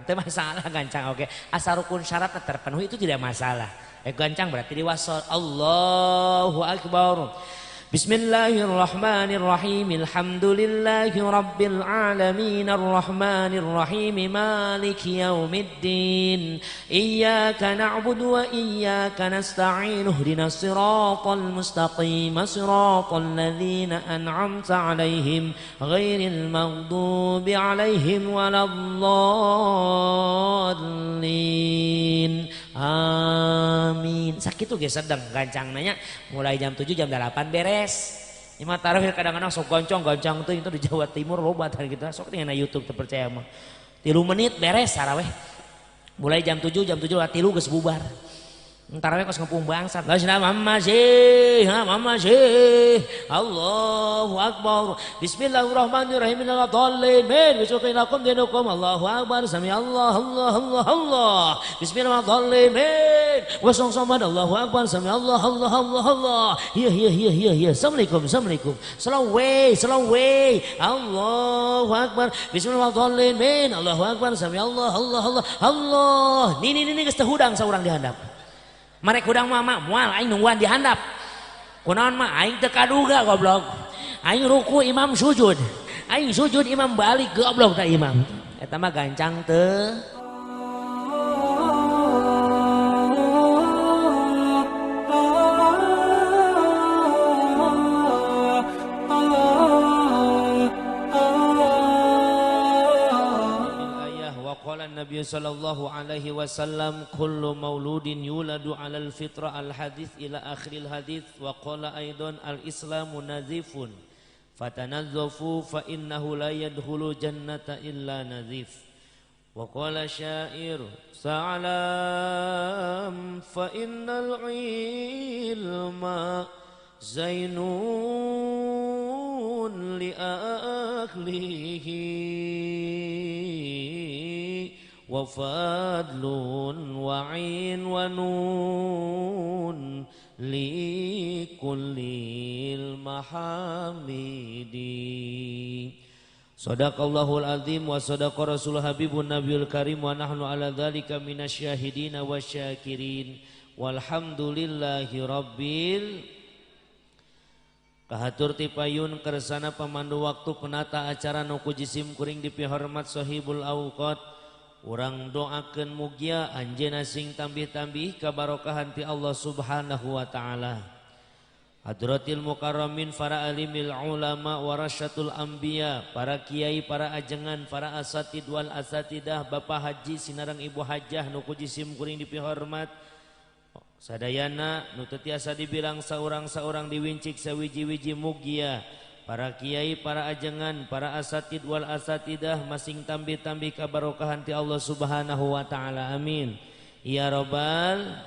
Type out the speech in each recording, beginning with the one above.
Teu masalah gancang oke. Asal rukun syaratnya terpenuhi itu tidak masalah. Gancang berarti diwasol. Allahu Akbar. Bismillahirrahmanirrahim. Alhamdulillahi rabbil alamin arrahmanir rahim maliki yaumiddin. Iyyaka na'budu wa iyyaka nasta'in. Ihdinas siratal mustaqim. Siratal ladzina an'amta 'alaihim ghairil maghdubi 'alaihim waladdallin. Amin. Sakit tuh ge sedang gancang nanya mulai jam 7 jam 8 beres. Imam tarawih kadang-kadang sok goncang tuh itu di Jawa Timur loba tah kita sok tinggal na YouTube terpercaya mah. 3 menit beres tarawih. Mulai jam 7 3 geus bubar. Tarawih kos ngepung bangsat. La ilaha illallah. Allahu Akbar. Bismillahirrahmanirrahim. Innadallin. Bismillakum dinukum. Allahu Akbar. Sami Allah. Bismillahirrahmanirrahim. Wasong samad. Allahu Akbar. Sami Allah. Allah. Ya. Assalamualaikum. Slow way. Allahu Akbar. Bismillahirrahmanirrahim. Allahu Akbar. Sami Allah. Allah. Ini geus teu hudang saurang di handap. Marek hudang mama moal aing nungguan di handap. Kunaon mah aing teu kaduga goblok. Aing ruku imam sujud. Aing sujud imam balik goblok tah imam. Eta mah gancang teu. Nabi sallallahu alaihi wasallam kullu mauludin yuladu alal fitrah al hadits ila akhiril hadits wa qala aidan al islamu nazifun fatanazzafu fa innahu la yadkhulu jannata illa nazif wa qala syair sa'alam fa innal ilma zainun li ahlihi wa fadlun wa 'in wa nun li kullil mahamidi. Shadaqallahul azim wa shadaqa rasul habibun nabiyul karim wa nahnu ala dzalika minasyahidin wasyakirin walhamdulillahi rabbil kahatur tipayun kersana pemandu waktu penata acara nuku jisim kuring dipihormat sahibul awqat. Urang doakeun mugia anjeunna sing tambih-tambih kabarokahan ti Allah Subhanahu wa taala. Hadratil mukarramin para alimil ulama warasyatul anbiya, para kiai, para ajengan, para asatid wal asatidah, bapak haji sinarang ibu hajah nu ku jisim kuring dipihormat. Sadayana nu teu tiasa dibilang saurang-saurang diwincik sawiji-wiji mugia. Para kiai, para ajengan, para asatid wal asatidah masing tambih-tambih kabarokahan ti Allah Subhanahu wa taala. Amin. Ya Rabbal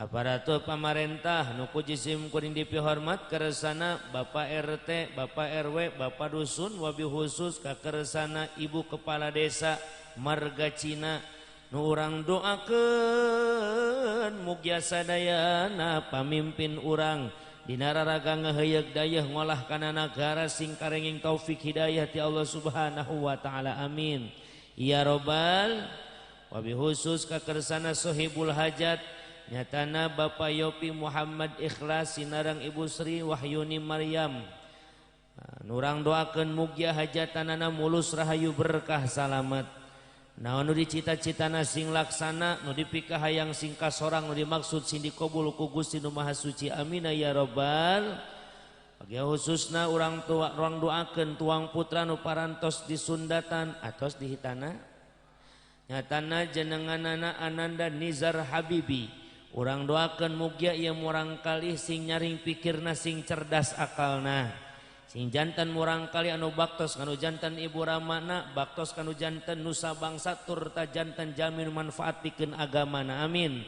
aparatur pamarentah nu ku jisim kuring dipihormat keresana Bapak RT, Bapak RW, Bapak dusun wabi khusus ka keresana Ibu Kepala Desa Marga Cina nu urang doakeun mugia sadayana pamimpin urang dina raraga ngaheyeug dayeuh ngolah kana nagara sing karenging taufik hidayah ti Allah Subhanahu wa taala. Amin. Ya Rabbal wabi khusus ka kersana sahibul hajat nyatana Bapak Yopi Muhammad Ikhlas sinarang Ibu Sri Wahyuni Maryam. Nurang doakeun mugia hajatanana mulus rahayu berkah salamet. Naon nu dicita-citana sing laksana, nu dipikah hayang sing kasorang, nu dimaksud sing dikabul ku Gusti Nu Maha Suci. Amin ya Rabbal. Bagi khususna urang doakeun tuang putra nu parantos disundatan atos dihitana. Nyatana jenenganana Ananda Nizar Habibi. Urang doakeun mugia ieu murang kalih sing nyaring pikirna sing cerdas akalna. Sing jantan murang kali anu baktos kanu jantan ibu ramana baktos kanu jantan nusa bangsa turta jantan jamin manfaat pikeun agamana. Amin.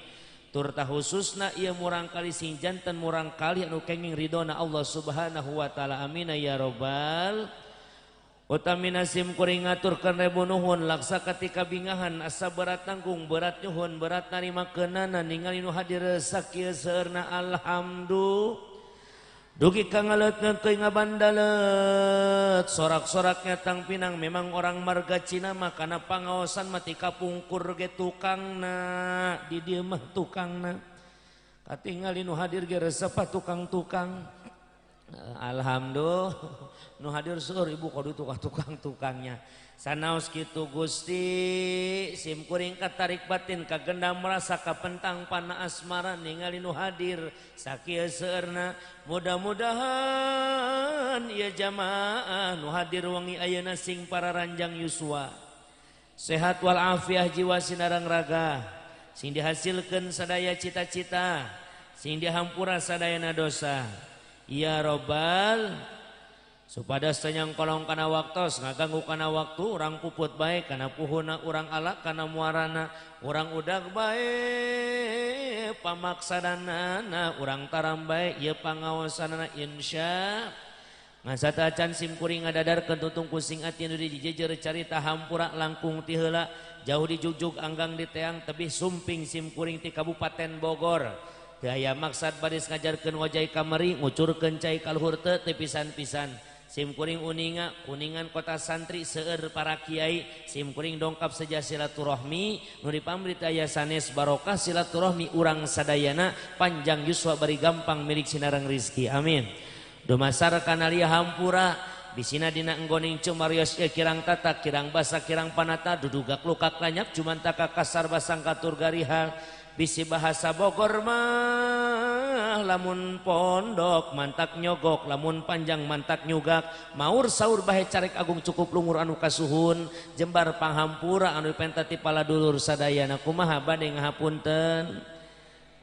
Turta khususna ieu murang kali sing jantan murang kali anu kenging ridona Allah Subhanahu wa taala. Amin ya Rabbal. Utamina sim kuring ngaturkeun rebu nuhun laksa ketika bingahan asa berat tanggung berat nyuhun berat narima keunana ningali nu hadir sakieu seurna alhamdulillah. Dugi kangalet keuing ngabandalet sorak-soraknya tang pinang memang orang marga Cina mah kana pangaosan mati kapungkur ge tukangna di dieu mah tukangna katingali nu hadir ge resep tukang-tukang. Alhamdulillah nu hadir seueur ibu kudu tukang-tukangnya. Sanaos kitu Gusti sim kuring katarik batin kagendam merasa kapentang pana asmara ningali nu hadir sakieu seueurna. Mudah-mudahan ieu jamaah nu hadir wengi ayeuna sing para ranjang yuswa sehat wal afiah jiwa sinarang raga sing dihasilkeun sadaya cita-cita sing dihampura sadayana dosa ya robbal supados tanyang kolong kana waktos ngaganggu kana waktu urang puput bae kana puhuna urang alak kana muarana urang udag bae pamaksanana urang taram bae ieu pangaosanana insya ngasata acan sim kuring ngadadarkeun tutung kusing ati nu dijejer carita hampura langkung ti heula jauh di jugjug anggang di teang tebih sumping sim kuring ti Kabupaten Bogor. Daya maksad badis ngajarkeun wajai kamari ngucurkeun cai kaluhur teu pisan-pisan sim kuring uninga kuningan kota santri seueur para kiai sim kuring dongkap saja silaturahmi nu dipamrita aya sanes barokah silaturahmi urang sadayana panjang yuswa bari gampang milik sinarang rizki amin. Dumasar kana lieu hampura bisina dina enggoning cumarios kirang tata kirang basa kirang panata dudugak lukak lanyak cuman taka kasar basang katur garihal bisi bahasa Bogor mah lamun pondok mantak nyogok lamun panjang mantak nyugak maur saur bahe carek agung cukup lungur anu kasuhun jembar panghampura anu pentati pala dulur sadayana kumaha bade ngahapunten.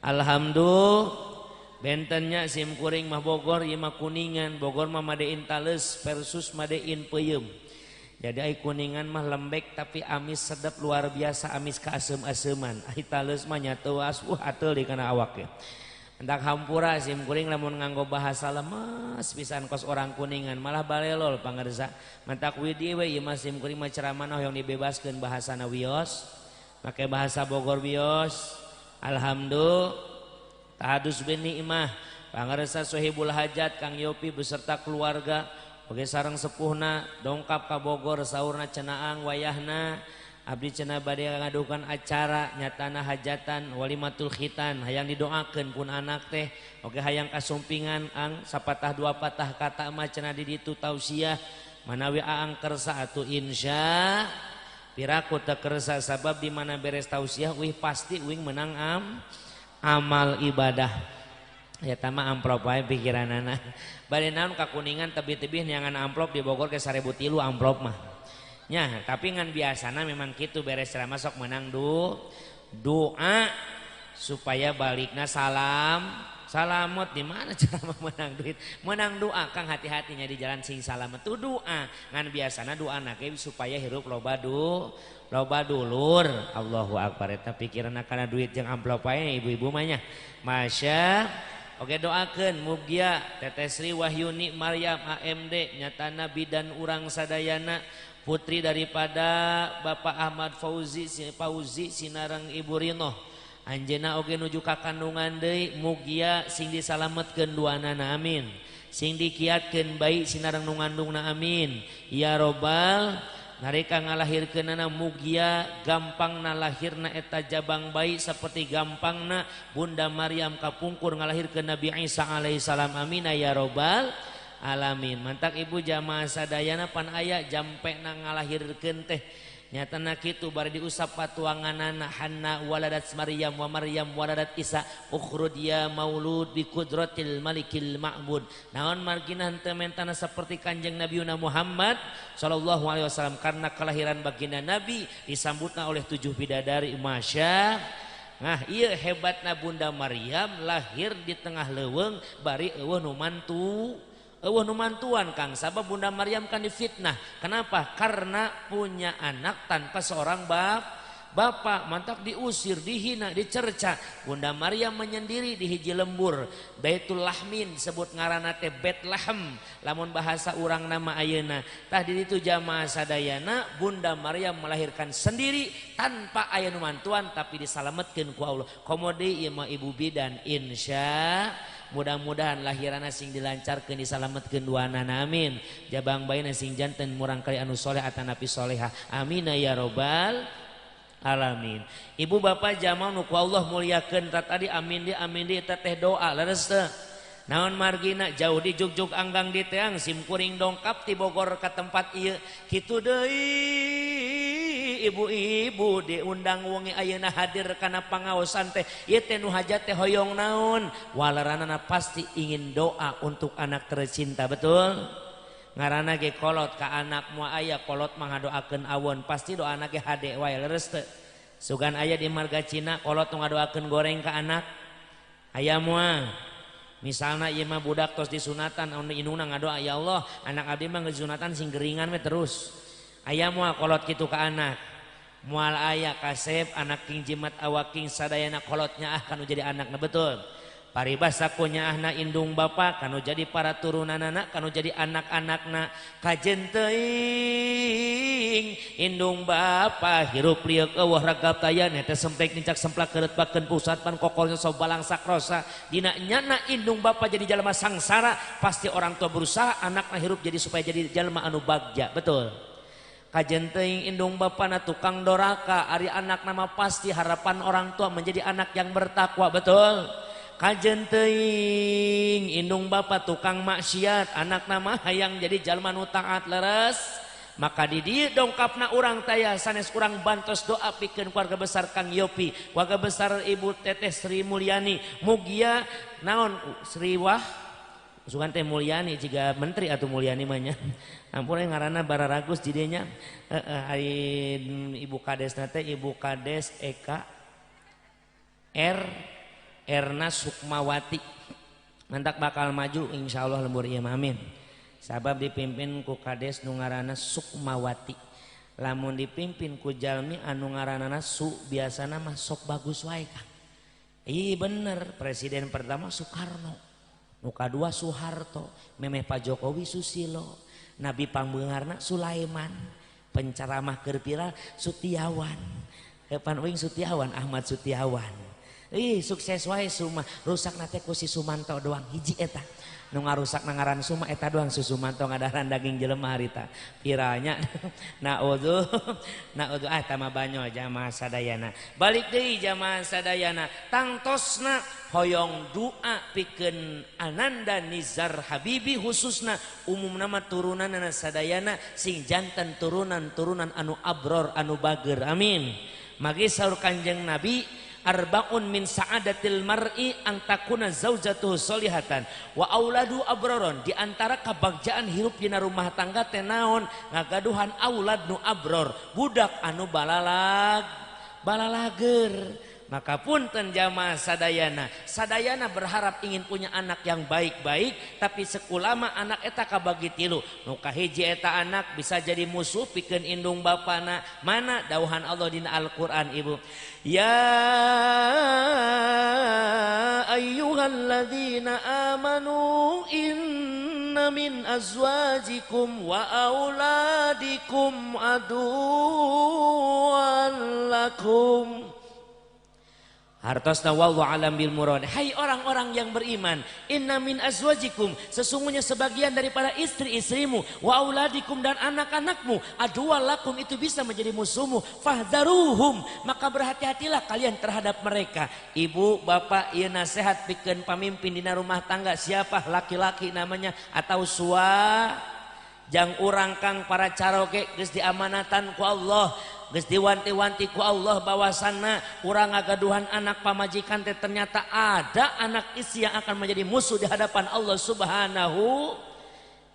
Alhamdulillah bentennya sim kuring mah Bogor ieu mah kuningan Bogor mah madein tales versus madein peuyeum. Jadi ai kuningan mah lembek tapi amis sedap luar biasa amis kaasem-aseman. Ai tales mah nyateuas ateul di kana awak ge. Hendak hampura sim kuring lamun nganggo bahasa lemes pisan kos orang kuningan malah balelol pangarsa. Mantak widi we ieu mah sim kuring mah ceramah hoyong dibebaskeun bahasana wios. Make bahasa Bogor wios. Alhamdulillah tahadus bin nikmah pangarsa Sohibul Hajat Kang Yopi beserta keluarga oge sareng sepuhna dongkap ka Bogor saurna cenaang wayahna abdi cenah bade ngadukan acara nyatana hajatan walimatul khitan hayang didoakeun pun anak teh oge hayang kasumpingan ang sapatah dua patah kata mah cenah di ditu tausiah manawi aang kersa atuh insya piraku teu kersa sabab di mana beres tausiah uih pasti uing menang amal ibadah ya tama amplop wae pikiranana bade naon ka kuningan tebih-tebih neangan amplop di Bogor ke 1003 amplop mah nya tapi ngan biasana memang kitu beres ceramah sok menang doa supaya balikna salamot di mana ceramah menang duit menang doa Kang hati-hatinya di jalan sing salamet tu doa ngan biasana doa nake supaya hirup loba dulur Allahu Akbar eta pikiranna kana duit jeung amplop wae ibu-ibu mah nya masya. Oke doakeun mugia Teteh Sri Wahyuni Maryam AMD nyatana bidan urang sadayana putri daripada Bapak Ahmad Fauzi sinareng Ibu Rino anjeunna oge nuju ka kandungan deui mugia sing disalametkeun duanana amin sing dikiatkeun bayi sinareng nu ngandungna amin ya robbal nareka ngalahirkeunana mugia gampangna lahirna eta jabang bayi seperti gampangna Bunda Maryam kapungkur ngalahirkeun Nabi Isa alaihi salam amin ya robbal alamin. Mantak ibu jamaah sadayana pan aya jampena ngalahirkeun teh nyatana kitu bari diusap patuanganana Hanna waladat Maryam wa Maryam waladat Isa ukhrud ya maulud bi qudratil malikil ma'bud naon margina henteu mentana seperti kanjeng Nabi Muhammad sallallahu alaihi wasallam karena kelahiran baginda Nabi disambutna oleh 7 bidadari masya. Nah ieu hebatna Bunda Maryam lahir di tengah leuweung bari eueuh nu mantu numantuan Kang sabab Bunda Maryam kan difitnah kenapa karena punya anak tanpa seorang bapak mantak diusir dihina dicerca Bunda Maryam menyendiri di hiji lembur Baitul Lahmin sebut ngaranna teh Betlehem lamun bahasa urang nama ayeuna tah di ditu jamaah sadayana Bunda Maryam melahirkan sendiri tanpa aya nu mantuan tapi disalametkeun ku Allah komode ieu mah ibu bidan insya mudah-mudahan lahirana sing dilancarkeun disalametkeun duanana amin jabang baina sing janten murang kali anu soleh atanapi soleha amin ya robbal alamin. Ibu bapak jamaah nu ku Allah muliakeun tadi amin di eta teh doa leres teu naon margina jauh di jugjug anggang di teang sim kuring dongkap ti Bogor ka tempat ieu kitu deui ibu-ibu diundang wengi ayeuna hadir kana pangaosan teh ieu teh nu hajat teh hoyong naon walaranana pasti ingin doa untuk anak tercinta betul ngaranna ge kolot ka anak moal aya kolot mah ngadoakeun awon pasti doana ge hade wae leres teu sugan aya di marga Cina kolot nu ngadoakeun goreng ka anak aya moal misalnya ieu mah budak tos disunatan anu indungna ngadoa ya Allah anak abdi mah geunatan sing geringan we terus aya moal kolot kitu ka anak moal aya kasep anak king jimat awaking sadayana kolotnya kanu jadi anakna betul paribasa kunyaahna indung bapa kanu jadi para turunanana kanu jadi anak-anakna kajen teuing indung bapa hirup liuk eueuh ragap tayan eta sempek nincak semplak kereutpakeun pusat pan kokolnya sobalang sakrosa dina nyana indung bapa jadi jalma sangsara pasti orang tua berusaha anakna hirup jadi supaya jadi jalma anu bagja betul kajen teuing indung bapana tukang doraka ari anak nama pasti harapan orang tua menjadi anak yang bertakwa betul kajen teuing indung bapa tukang maksiat anak nama hayang jadi jalma nu taat leres maka di dieu dongkapna urang taya sanes urang bantos doa pikeun keluarga besar Kang Yopi keluarga besar Ibu Teteh Sri Mulyani mugia naon Sri Wah sugan teh Mulyani jiga menteri atau Mulyani mah nya ampun ngaranna bararagus di dieu nya Ibu Kades teh Ibu Kades Eka Erna Sukmawati mantak bakal maju insyaallah lembur ieu amin sabab dipimpin ku Kades nu ngaranna Sukmawati lamun dipimpin ku jalmi anu ngaranna Su biasana mah sok bagus wae Kang iya bener presiden pertama Soekarno nu kadua Soeharto memeh Pak Jokowi Susilo nabi pangbeungarna Sulaiman penceramah keur viral Sutiawan Epan Wing Sutiawan Ahmad Sutiawan sukses wae Suma rusak nate ku si Sumanto doang hiji eta nu ngarusak ngaran Suma eta doang si Sumanto ngadaran daging jelema harita piranya naudzu tama banyo jamaah sadayana balik deui jamaah sadayana tangtosna hoyong doa pikeun Ananda Nizar Habibi khususna umumna mah turunanna sadayana sing janten turunan anu abror anu bager amin magi saur Kanjeng Nabi arbaun min sa'adatil mar'i ang takuna zaujatuhu solihatan wa auladu abroron di antara kabagjaan hirup dina rumah tangga teh naon ngagaduhan aulad nu abror budak anu balalager maka punten jamaah sadayana berharap ingin punya anak yang baik-baik tapi sekulama anak eta kabagi tilu nu kahiji eta anak bisa jadi musuh pikeun indung bapana mana dawuhan Allah dina Al-Qur'an ibu ya ayyuhalladzina amanu inna min azwajikum wa auladikum aduwwan lakum hartosna wallahu alam bil murad. Hai orang-orang yang beriman, inna min azwajikum, sesungguhnya sebagian daripada istri-istrimu, wa auladikum dan anak-anakmu, aduwal lakum itu bisa menjadi musuhmu, fahdharuhum, maka berhati-hatilah kalian terhadap mereka. Ibu, bapak, ieu nasihat pikeun pamimpin dina rumah tangga siapa laki-laki namanya atau jang urang kang para caroge geus diamanatan ku Allah, geus diwanti-wanti ku Allah bahwasanna urang ngagaduhan anak pamajikan teh ternyata ada anak istri yang akan menjadi musuh di hadapan Allah Subhanahu.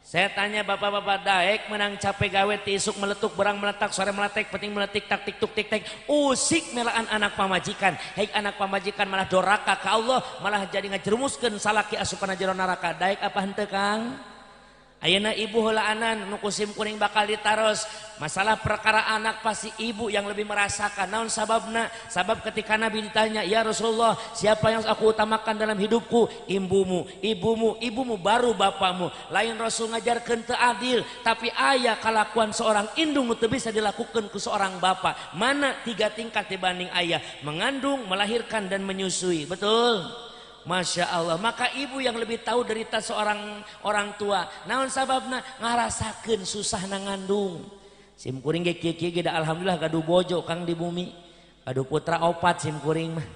Saya tanya bapak-bapak daek menang capek gawe ti isuk meletuk berang meletak sore meletek penting meletik tak tik tuk tik tek usik melaan anak pamajikan. Hei anak pamajikan malah doraka ka Allah, malah jadi ngajerumuskeun salaki asupana jero neraka. Daek apa henteu Kang? Ayeuna ibu heulaanan nu kusim kuning bakal ditaros. Masalah perkara anak pasti ibu yang lebih merasakan. Naon sababna? Sabab ketika Nabi ditanya, "Ya Rasulullah, siapa yang aku utamakan dalam hidupku?" Ibumu, ibumu baru bapamu. Lain Rasul ngajarkeun teu adil, tapi aya kalakuan seorang indung nu teu bisa dilakukan ku seorang bapa. Mana 3 tingkat dibanding ayah? Mengandung, melahirkan dan menyusui. Betul? Masya Allah. Maka ibu yang lebih tahu derita seorang orang tua. Naon sababna ngarasakeun susah ngandung. Simkuring ge kieu-kieu da alhamdulillah gaduh bojo Kang di bumi. Gaduh putra opat simkuring mah.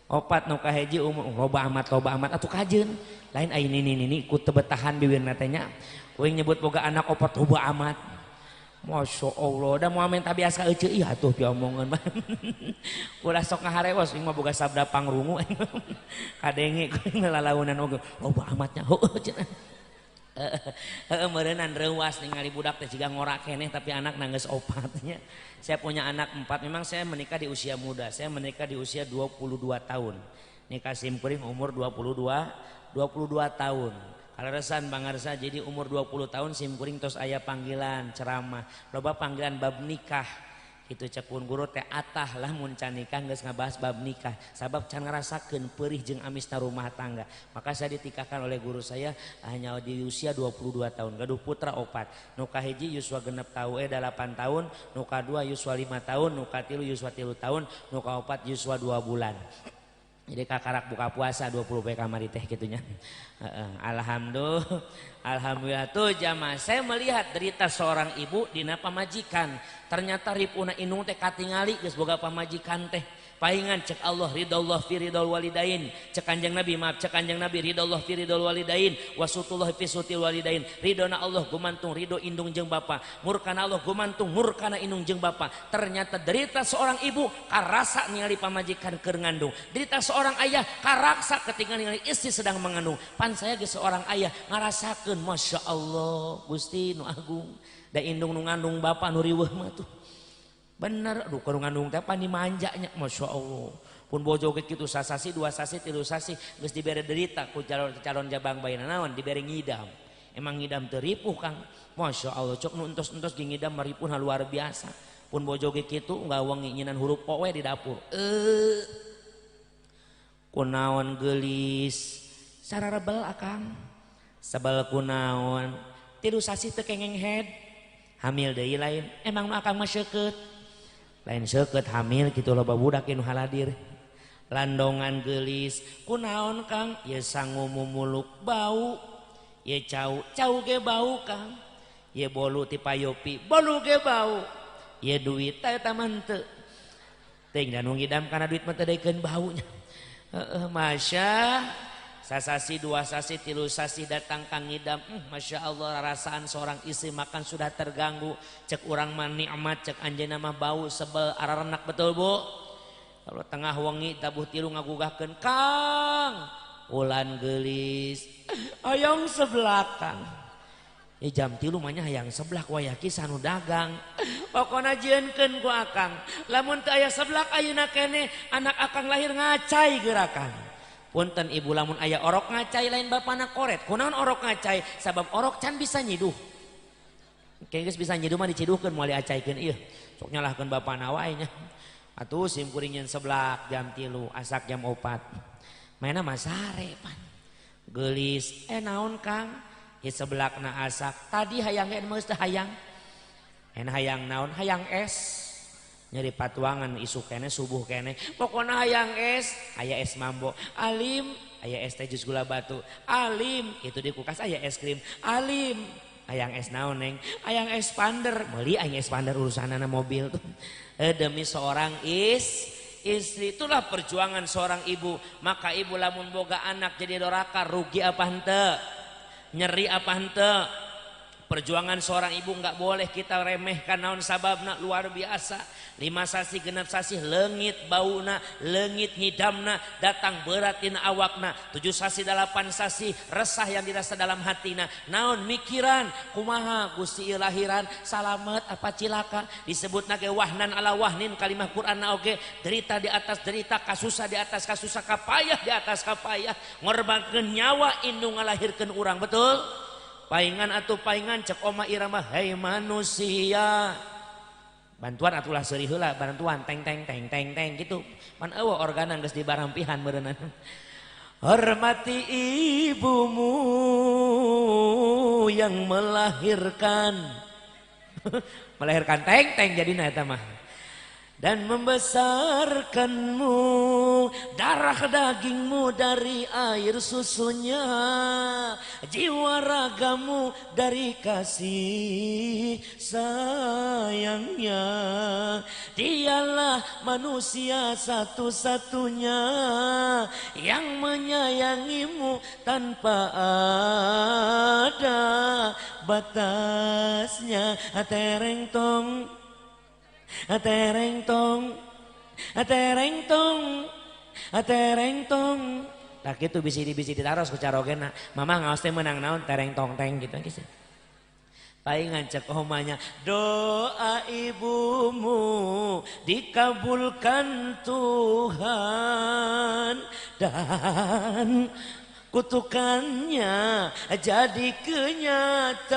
Opat nu kahiji umur loba amat atuh kajeun. Lain ai nini ku teu betahan biwirna teh nya. Uing nyebut boga anak opat loba amat. Masya Allah, dah mau minta biasa ece iya tuh diomongan mah. Ulah sok ngaharewas, ini mah boga sabda pangrungu. Kadenge ngelalaunan oge, loba amatnya. Meureunnan reuas ningali budak teh jiga ngorak keneh tapi anak nanggeus opatnya. Saya punya anak 4, memang saya menikah di usia muda. Saya menikah di usia 22 tahun. Nikah simkuring umur 22 tahun. Kaleresan bangarsa jadi umur 20 tahun simkuring tos aya panggilan ceramah loba panggilan bab nikah kitu cek pun guru teh atah lah mun can nikah geus ngabahas bab nikah sabab can ngarasakeun peurih jeung amisna rumah tangga maka saya ditikahkan oleh guru saya hanya di usia 22 tahun gaduh putra opat nu kahiji yuswa genep tahun 8 tahun nu kadua yuswa 5 tahun nu katilu yuswa 3 tahun nu kaopat yuswa 2 bulan. Jadi kakarak buka puasa 20 PK kamari teh gitunya. Alhamdulillah tuh jamaah saya melihat derita seorang ibu dina pamajikan. Ternyata ripuna inung teh katingali geus boga pamajikan teh. Paingan cek Allah ridallah fi ridal walidain. Cek Kanjeng Nabi ridallah fi ridal walidain wasutullah fi sutil walidain. Ridona Allah gumantung ridho indung jeung bapa. Murkana Allah gumantung murkana indung jeung bapa. Ternyata derita seorang ibu karasa ningali pamajikan keur ngandung. Derita seorang ayah karaksa ketika ningali istri sedang mengandung. Pan saya ge seorang ayah ngarasakeun Masya Allah Gusti nu agung. Da indung nu ngandung bapa nu riweuh mah tuh. Bener, aduh kalau ngandung teh pan dimanjanya Masya Allah. Pun bojo ge kitu sasasi, 2 sasi, 3 sasi geus dibere derita ku calon jabang bayi naon dibere ngidam. Emang ngidam teu ripuh Kang. Masya Allah cok nu entos-entos ge ngidam maripuna luar biasa. Pun bojo ge kitu nggawangi nyinan huruf po we di dapur. Kunaon geulis sararebel akang. Sebel kunaon 3 sasi teu kengeng head. Hamil deui lain. Emang nu akang mah seukeut. Lain seukeut hamil gitu loba budak nu haladir landongan geulis kunaon Kang ye sangu mumuluk bau ye cau ge bau Kang ye bolu ti payopi bolu ge bau ye duit eta mah teu teuing da nu ngidam kana duit mah teu deikeun baunya masya sasasi 2 sasi 3 sasi datang Kang ngidam Masya Allah rasaan seorang istri makan sudah terganggu cek urang mah nikmat cek anjeunna mah bau sebel ararenak betul Bu kalau tengah wengi tabuh tilu ngagugahkeun Kang ulan geulis hayang sebelah Kang jam 3 mah nya hayang sebelah wayah kisah nu dagang pokona jieunkeun ku Akang lamun teu aya sebelah ayeuna keneh anak Akang lahir ngacai gerakan punten ibu lamun aya orok ngacai lain bapana koret kunaon orok ngacai sabab orok can bisa nyiduh geus bisa nyiduh mah diciduhkeun moal diacaikeun ieu sok nyalahkeun bapana wae nya atuh simkuring nyeun seblak jam 3 asak jam 4 mainna mah sare pan geulis naon Kang ieu seblakna asak tadi hayang geus teh hayang hayang naon hayang es nyeri patuangan isu kene subuh kene pokoknya hayang es aya es mambo alim aya es teh jus gula batu alim itu di kulkas aya es krim alim hayang es naon neng hayang es pander meuli aya es pander urusanana mobil tuh demi seorang istri itulah perjuangan seorang ibu maka ibu lamun boga anak jadi doraka rugi apa henteu nyeri apa henteu perjuangan seorang ibu nggak boleh kita remehkan naon sababna luar biasa 5 sasi 6 sasi leungit bauna leungit ngidamna datang berat tina awakna 7 sasi 8 sasi resah yang dirasa dalam hatina naon mikiran kumaha Gusti ieu lahiran salamet apa cilaka disebutna ge wahnan ala wahnin kalimah Qur'anna oge derita di atas derita kasusah di atas kasusah kapayah di atas kapayah ngorbankeun nyawa indung ngalahirkeun urang betul paingan atuh paingan cek Oma Irama hei manusia bantuan atulah seuri heula bantuan teng teng teng teng teng gitu pan eueuh organan geus dibarampihan meureunna hormati ibumu yang melahirkan melahirkan teng teng jadina eta mah dan membesarkanmu, darah dagingmu dari air susunya, jiwa ragamu dari kasih sayangnya. Dialah manusia satu-satunya yang menyayangimu tanpa ada batasnya. Tereng tong, tereng tong, tereng tong, tereng tong. Tak gitu bisi ditaros ku carogena. Mama ngaos teh menang naon tereng tong teng gitu gitu. Palingan cek omanya, doa ibumu dikabulkan Tuhan dan kutukannya jadi kenyataan.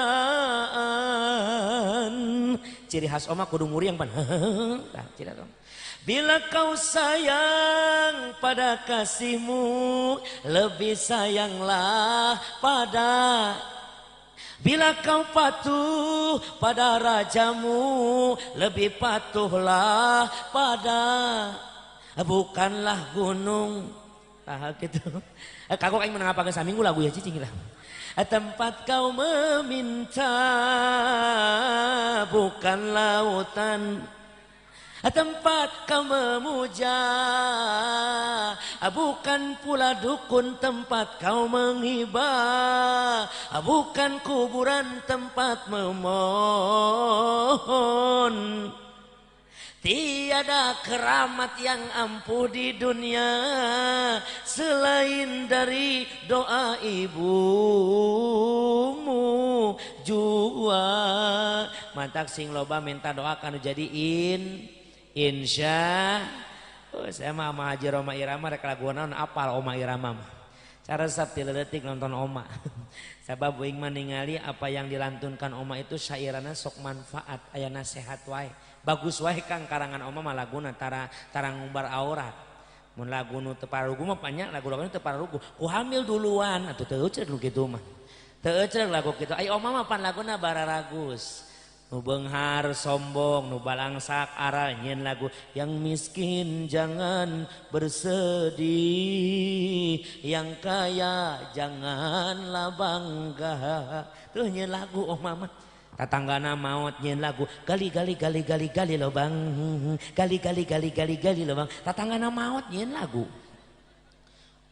Ciri khas oma kudu muriang pan. Bila kau sayang pada kasihmu, lebih sayanglah pada. Bila kau patuh pada rajamu, lebih patuhlah pada. Bukanlah gunung. Gitu. Kagok aing menang apa ke saminggu lagu ya cicing lah. Tempat kau meminta bukan lautan, tempat kau memuja bukan pula dukun, tempat kau menghibah bukan kuburan tempat memohon. Tiada keramat yang ampuh di dunia selain dari doa ibumu jua. Mantak sing loba minta doa kanu jadi insya. Saya mah sama Haji Roma Irama rek laguan apal Oma Irama mah. Cara sabti ledetik nonton Oma. Sabab uing ningali apa yang dilantunkan Oma itu syairana sok manfaat, aya nasihat wae. Bagus wae Kang karangan Oma mah laguna tarang ngumbar aurat. Mun lagu nu teu pararugu mah banyak lagu-lagu teu pararugu. Ku hamil duluan atuh teu euceuk nu kitu mah. Teu euceuk lagu kitu. Ai Oma mah pan laguna bararagus. Nu beunghar sombong, nu balangsak aral nyeun lagu yang miskin jangan bersedih, yang kaya janganlah bangga. Tuh nyeun lagu Oma mah. Tatanggana maut nyeun lagu gali lo bang, gali lo bang. Tatanggana maut nyeun lagu.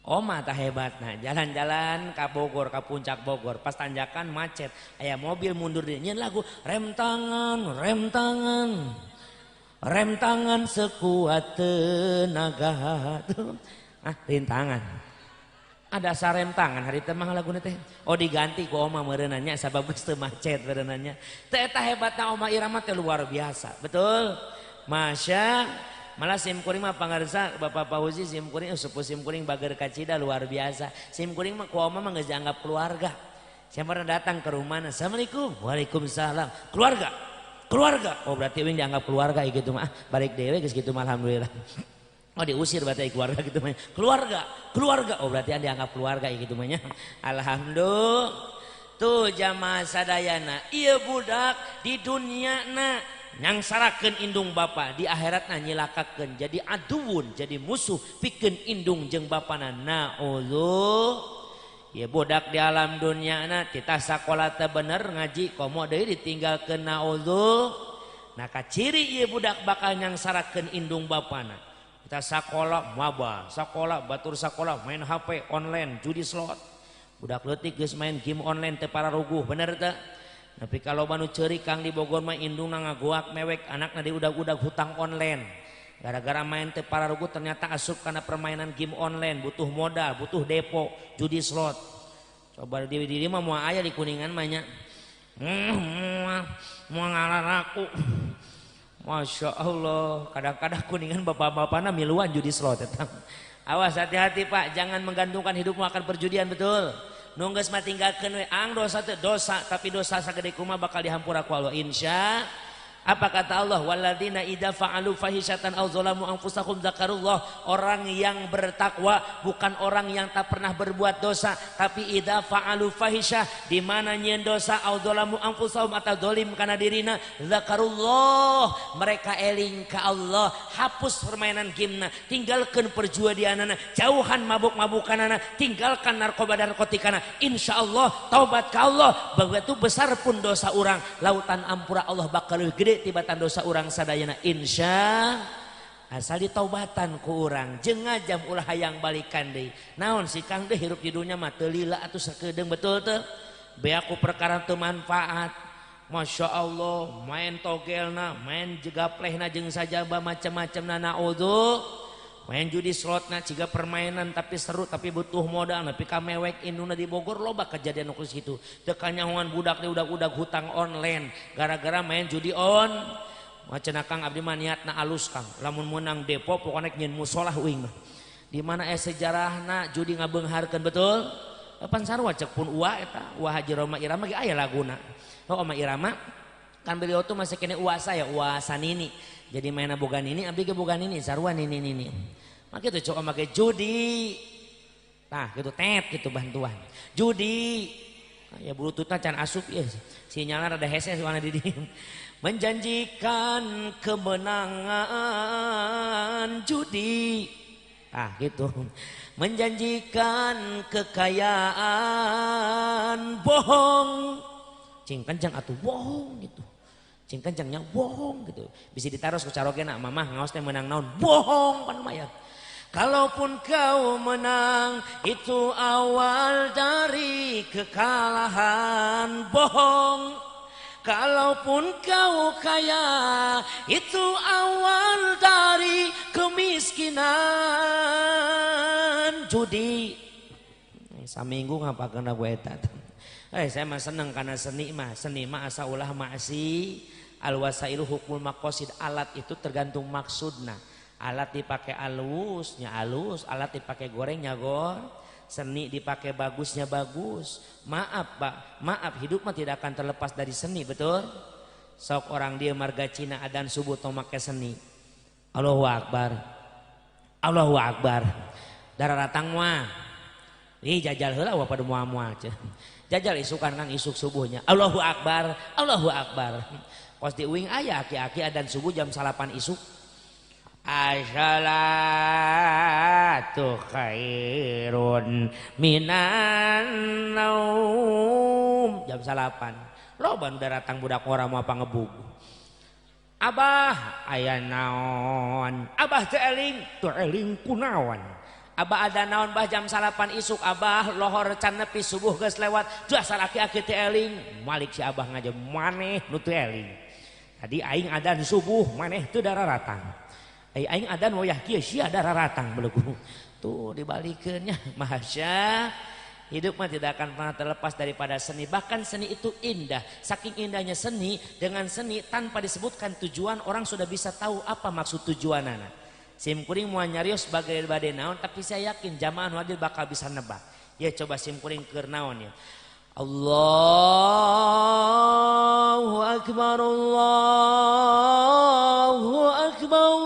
Oma tak hebat, nah jalan-jalan ke Bogor, ke puncak Bogor, pas tanjakan macet, aya mobil mundur nyeun lagu rem tangan sekuat tenaga. Tuh, rintangan. Ada sarem tangan hari temang lagu teh. Oh diganti ku Oma meureunanya sabab geus teu macet meureunanya. Teu eta hebatna Oma Irama teh luar biasa. Betul? Masya malah sim kuring mah pangarsa Bapak Fauzi sim kuring sepuh sim kuring bager kacida luar biasa. Sim kuring mah ku Oma mah geus dianggap keluarga. Saya pernah datang ke rumahna. Assalamualaikum. Waalaikumsalam. Keluarga. Oh berarti wing dianggap keluarga gitu mah. Balik dewe geus kitu mah alhamdulillah. Oh diusir berarti keluarga gitu mah. Keluarga. Oh berarti dianggap keluarga gitu mah. Alhamdulillah. Tuh jamaah sadayana, ieu budak di dunyana nyangsarakeun indung bapa, di akhiratna nyilakakeun jadi aduun, jadi musuh pikeun indung jeung bapana. Naudzu. Ieu budak di alam dunyana titah sakola teu bener ngaji komo deui ditinggalkeun. Naudzu. Nah ciri ieu budak bakal nyangsarakeun indung bapana. Kita sakola maba, sakola batur sakola main HP online judi slot. Budak leutik geus main game online teu pararuguh, bener teu? Tapi kalau banu ceurik Kang di Bogor mah indungna ngagoak mewek anakna di udag-udag hutang online. Gara-gara main teu pararuguh ternyata asup kana permainan game online, butuh modal, butuh depo, judi slot. Coba di diri mah moal aya di Kuningan mah nya. Moal ngalaraku. Masya Allah, kadang-kadang Kuningan bapak-bapaknya miluan judi slot. Awas hati-hati Pak, jangan menggantungkan hidupmu akan perjudian, betul. Nungges matinggalkeun we ang dosa teh dosa, tapi dosa sagede kumaha bakal dihampura ku Allah. Apa kata Allah? Walladzina idza fa'alu fahisyatan aw zalamu anfusahum dzakarullah. Orang yang bertakwa bukan orang yang tak pernah berbuat dosa, tapi idza fa'alu fahisyah, di mana nyeun dosa aw zalamu anfusahum atau zalim kana dirina, dzakarullah, mereka eling ka Allah, hapus permainan gamena, tinggalkeun perjuadianana, jauhan mabuk-mabukanana, tinggalkan narkoba dan narkotikana. Insyaallah taubat ka Allah, begitu besar pun dosa urang, lautan ampura Allah bakal gede tibatan dosa urang sadayana insya asal ditaubatan ku urang jeung ngajam ulah hayang balikan deui. Naon si Kang teh hirup di dunya mah teu lila atuh sakedeung betul teu bea ku perkara teu manfaat. Masya Allah main togelna, main jegaplehna jeung sajaba macam-macamna, naudzu main judi slotna ciga permainan tapi seru tapi butuh modal, tapi kamewek induna di Bogor loba kejadian nukus kitu. Teu kanyahoan budak teh udag-udag hutang online gara-gara main judi on. Macana Kang abdi mah niatna alus Kang, lamun meunang depo pokona nyeun musolah uing mah. Di mana sejarahna judi ngabeungharkeun betul. Pan sarua cek pun uwa eta, uwa Haji Roma Irama ge aya laguna. Oh Oma Irama kan beliau tuh masih kene uwa saya, uwa Sanini. Jadi mainna boga nini, abdi ge boga nini, sarua nini. Maka itu coba make judi. Nah gitu tet gitu bantuan. Judi. Ya bluetoothna can asup ya. Sinyalna rada hese soalna di dieu. Menjanjikan kemenangan judi. Ah gitu. Menjanjikan kekayaan bohong. Cing kencang atuh bohong gitu. Cing kencangnya bohong gitu. Bisa ditaruh ke carogena, mamah ngaos teh menang naon, bohong pan mayat. Kalaupun kau menang itu awal dari kekalahan, bohong. Kalaupun kau kaya itu awal dari kemiskinan, judi. Saminggu ngapakeun lagu eta. Saya mah seneng karena seni mah asa ulah ma'asi. Al-wasailu hukmul maqasid, alat itu tergantung maksudna. Alat dipakai alusnya alus, alat dipakai gorengnya gor. Seni dipakai bagusnya bagus. Maaf Pak, maaf hidup mah tidak akan terlepas dari seni, betul? Sok orang dia marga Cina adan subuh tong make seni. Allahu Akbar. Allahu Akbar. Darah ratang mah. Ih jajal heula wa pada moal-moal cenah. Jajal isukan Kang isuk subuhnya. Allahu Akbar, Allahu Akbar. Kos di uing aya aki-aki adan subuh jam 8 isuk. As-salatu khairun minan naum. Jam 8. Loba nu datang budak ora mau apa ngebug. Abah aya naon? Abah teu eling kunaon? Abah ada naon bah jam 8 isuk, abah lohor can nepi subuh geus lewat. Jasar aki-aki teu eling. Malik si abah ngajak maneh nu teu eling. Tadi aing adan subuh maneh teu dararatang. Aing adan wayah kieu sia dararatang belegu. Tuh dibalikeunnya. Masya hidup mah tidak akan pernah terlepas daripada seni. Bahkan seni itu indah. Saking indahnya seni, dengan seni tanpa disebutkan tujuan orang sudah bisa tahu apa maksud tujuanana. Simkuring mau nyarios sebagai badai naon, tapi saya yakin jamaah nu hadir bakal bisa nebak. Ya coba simkuring keur naon ya. Allahu Akbar, Allahu Akbar.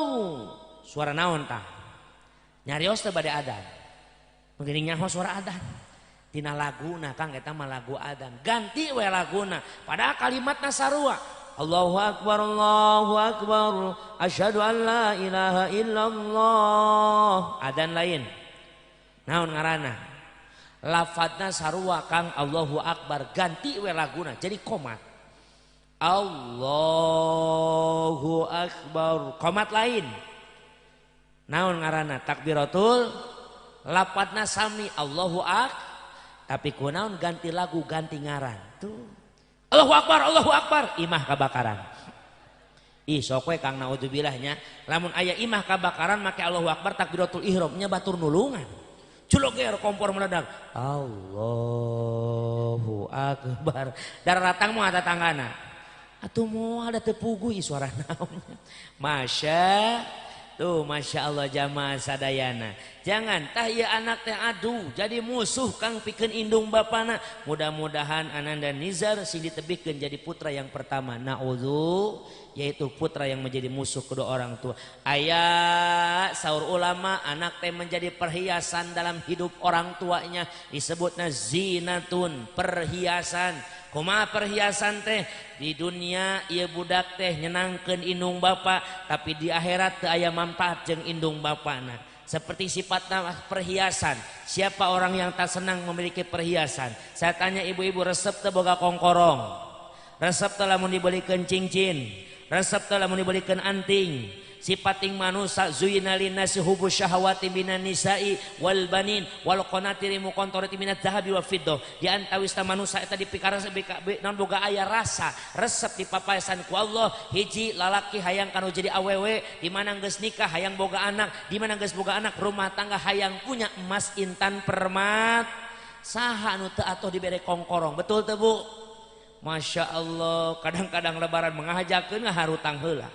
Suara naon tah? Nyarios teh bade adan. Mungkin nyaho suara adan. Tina laguna Kang eta mah lagu adan. Ganti we laguna. Padahal kalimatna sarua. Allahu Akbar, Allahu Akbar, asyhadu an la ilaha illallah. Adan lain. Naon ngaranna? Lafadzna sarua Kang Allahu Akbar, ganti we laguna jadi komat. Allahu Akbar, komat lain. Naon ngaranna? Takbiratul. Lafadzna sami Allahu Akbar, tapi kunaon ganti lagu ganti ngaran. Tuh. Allahu Akbar, Allahu Akbar, imah kabakaran. Ih sok we Kang naudzubilahnya, lamun aya imah kabakaran make Allahu Akbar takbiratul ihramnya batur nulungan. Culoger kompor meledak. Allahu Akbar. Darah ratang moal tetanggana. Atuh moal da teu puguh suara naonnya. Masya Tuh Masya Allah jamaah sadayana. Jangan tah ieu anak teh aduh jadi musuh kang pikeun indung bapana. Mudah-mudahan Ananda Nizar sing ditebihkeun jadi putra yang pertama. Na'udzu, yaitu putra yang menjadi musuh kedua orang tua. Aya saur ulama anak teh menjadi perhiasan dalam hidup orang tuanya, disebutna zinatun, perhiasan. Kumaha perhiasan teh? Di dunia ieu budak teh nyenangkeun indung bapa, tapi di akhirat teu aya manfaat jeung indung bapana. Seperti sifatnya perhiasan. Siapa orang yang tak senang memiliki perhiasan? Saya tanya ibu-ibu, resep teu boga kongkorong, resep teu lamun dibelikeun cincin, resep teu lamun dibelikeun anting. Sipating manusia zuyina linnasi hubbu syahawati minan nisa'i wal banin wal qanatiri muqantarati minadz zahabi wa fiddah. Di antawis manusia eta dipikara naon boga aya rasa resep dipapaesan ku Allah. Hiji lalaki hayang kanu jadi awewe, di mana geus nikah hayang boga anak, di mana geus boga anak rumah tangga hayang punya emas intan permat. Saha anu teu atuh dibere kongkorong, betul teu Bu? Masya Allah, kadang-kadang lebaran mengajakeun ngaharutang heula.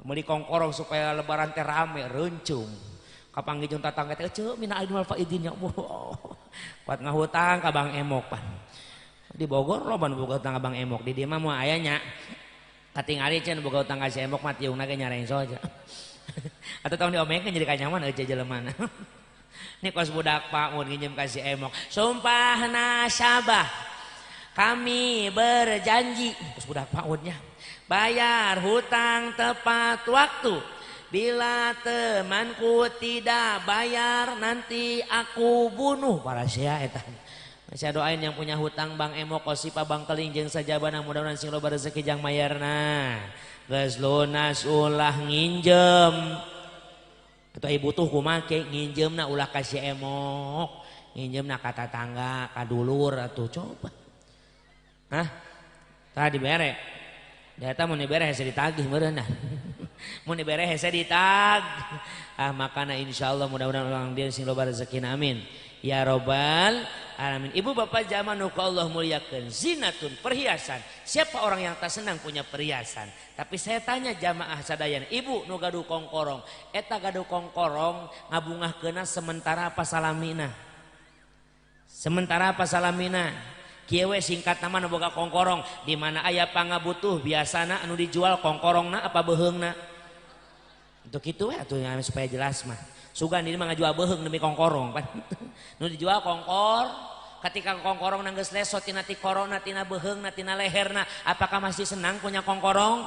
Meuli kongkorong supaya lebaran teh rame reuncung. Kapanggih jeung tatangga teh ceu mina aidul faidin ya Allah. Kuat ngahutang ka Bang Emok pan. Di Bogor loba nu boga utang ka Bang Emok, di dieu mah moal aya nya. Katingali cenah boga utang ka si Emok mah tiungna ge nyareng soja. Atuh tong diomekeun jadi kanyaman eueuh jeleumana. Ini kos budak Pak mun nginjem ka si Emok. Sumpahna sabah. Kami berjanji, kos budak Pak nya. Bayar hutang tepat waktu. Bila temanku tidak bayar nanti aku bunuh. Para sia eta. Saya doain yang punya hutang Bang Emok, Kosipa, Bang Keling jeung sajabana mudah-mudahan sing loba rezeki jang mayarna. Geus lunas ulah nginjem. Atuh ai butuh kumake nginjemna ulah ka si Emok. Nginjemna ka tatangga, ka dulur atuh coba. Hah? Tah dibere. Data mau dibere hese ditagih meureun nah. Mau dibere hese ditag. Makana insyaallah mudah-mudahan ulang dia sing loba rezekina amin. Ya Rabbal alamin. Ibu bapak jamaah nu Allah muliakeun, zinatun perhiasan. Siapa orang yang tak senang punya perhiasan? Tapi saya tanya jamaah sadayana, ibu nu gaduh kongkorong, eta gaduh kongkorong ngabungahkeunna sementara apa salamina? Sementara apa salamina? Kieu we singkat nama nu boga kongkorong, di mana aya pangabutuh biasana anu dijual kongkorongna apa beheungna. Untuk itu we atuh supaya jelas mah. Sugan ini mah ngajual beheung demi kongkorong pan. Nu dijual kongkor, ketika kongkorong geus lesot tina ti korona, tina beheungna, tina leherna, apakah masih senang punya kongkorong?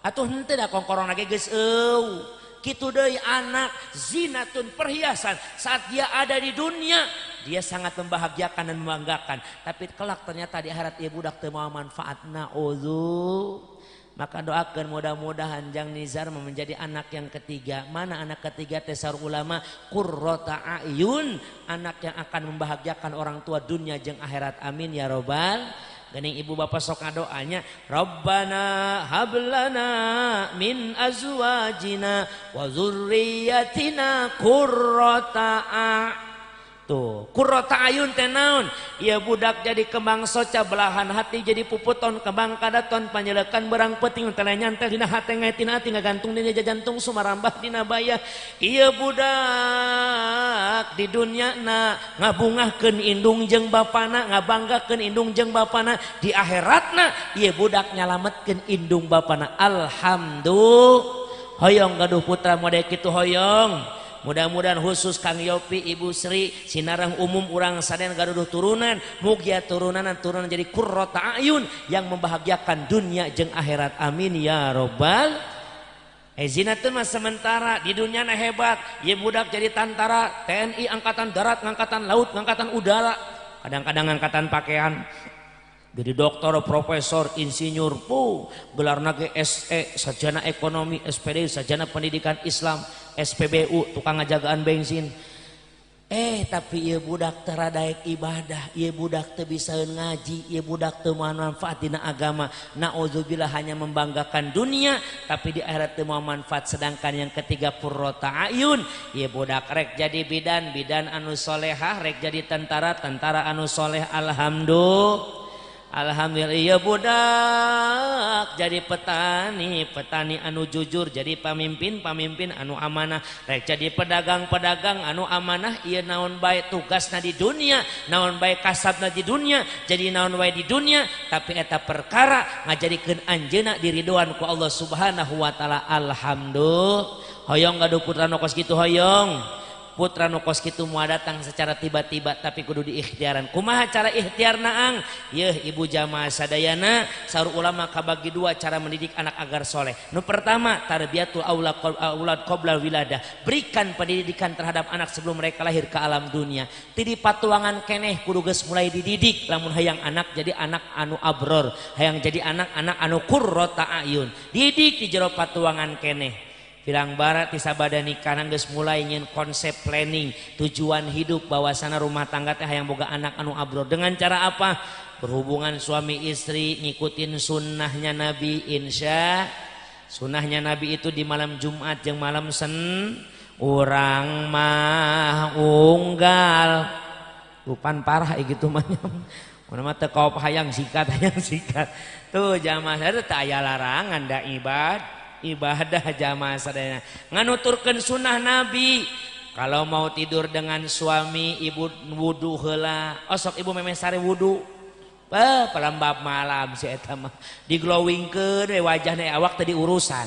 Atuh henteu da kongkorong ge geus eueuh. Kitu deui anak, zinatun perhiasan. Saat dia ada di dunia dia sangat membahagiakan dan membanggakan, tapi kelak ternyata di akhirat ieu budak teu moal manfaatna. Udzu. Maka doakeun mudah-mudahan Jang Nizar menjadi anak yang ketiga. Mana anak ketiga? Tesar ulama qurrata ayun, anak yang akan membahagiakan orang tua dunia jeung akhirat. Amin ya robbal. Geuning ibu bapak sok ngadoanya, Rabbana hablana min azwajina wa dzurriyyatina qurrata tuh, qurrata ayun teh naon? Ieu budak jadi kembang soca, belahan hati jadi puputon, kembang kadaton panjelekan berang peuting teh nyantel dina hate ngaetina ati ngagantung dina jantung sumarambah dina baya. Ieu budak di dunyana ngabungahkeun indung jeung bapana, ngabanggakeun indung jeung bapana, di akhiratna ieu budak nyalametkeun indung bapana. Alhamdulillah. Hoyong gaduh putra mode kitu hoyong. Mudah-mudahan khusus Kang Yopi, Ibu Sri, sinarang umum urang saden gaduh turunan, mugia turunan jadi qurrata ayun yang membahagiakan dunia jeung akhirat. Amin ya robbal. Zinatun mah sementara, di dunia na hebat. Ieu budak jadi tentara, TNI, angkatan darat, angkatan laut, angkatan udara, kadang-kadang angkatan pakaian. Jadi doktor, profesor, insinyur, gelarna ge SE, sarjana ekonomi, SPD, sarjana pendidikan Islam, SPBU, tukang ngajagaan bensin. Tapi ieu budak teu radaek ibadah, ieu budak teu bisaeun ngaji, ieu budak teu moal manfaat dina agama. Nauzubillah, hanya membanggakan dunia, tapi di akhirat teu moal manfaat. Sedangkan yang ketiga qurrata ayun, ieu budak rek jadi bidan, bidan anu solehah, rek jadi tentara, tentara anu soleh. Alhamdulillah. Alhamdulillah iya budak jadi petani anu jujur, jadi pamimpin anu amanah, rek jadi pedagang anu amanah. Ieu naon bae tugasna di dunia, naon bae kasabna di dunia, jadi naon wae di dunia, tapi eta perkara ngajadikeun anjeunna diridhoan ku Allah Subhanahu wa taala. Alhamdulillah. Hoyong gaduh putra nokos kitu hoyong. Putra nukos kitu mau datang secara tiba-tiba tapi kudu diikhtiaran. Kumaha cara ikhtiar naang? Yeuh ibu jamaah sadayana, saur ulama kabagi dua cara mendidik anak agar soleh. Nu pertama tarbiyatul aulad qabla wiladah. Berikan pendidikan terhadap anak sebelum mereka lahir ke alam dunia. Ti patuangan keneh kudu geus mulai dididik. Lamun hayang anak jadi anak anu abror, hayang jadi anak-anak anu qurrata ayun. Didik di jero patuangan keneh. Bilang barat ti sabada nikah geus mulai nyin konsep planning tujuan hidup bahwasana rumah tangga teh hayang boga anak anu abror. Dengan cara apa? Berhubungan suami istri ngikutin sunnahnya Nabi. Insya sunnahnya Nabi itu di malam Jumat jeung malam urang mah unggal lupan parah gitu mah. Mun mah teu kaop hayang sikat tuh jamaah teh aya larangan da ibadah jamaah sadayana nganuturkeun sunnah Nabi. Kalau mau tidur dengan suami ibu wudu heula, osok ibu memeh sare wudu pelembab malam si eta mah diglowingkeun we wajahna awak teh diurusan.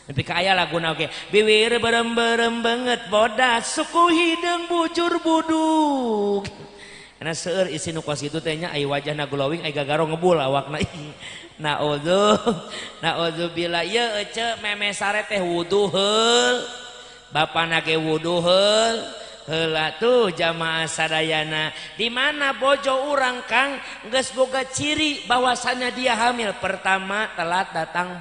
Nepi ka aya laguna oge biwir berem-berem banget bodas suku hideung bujur buduk. Karena seueur isi nu kos kitu teh nya aya wajahna glowing aya gagaro ngebul awakna. Naudzubillah. Ye ece meme sare teh wudu heul, bapana ge wudu heul. Heula tuh jamaah sadayana, di mana bojo urang Kang geus boga ciri bahwasannya dia hamil. Pertama telat datang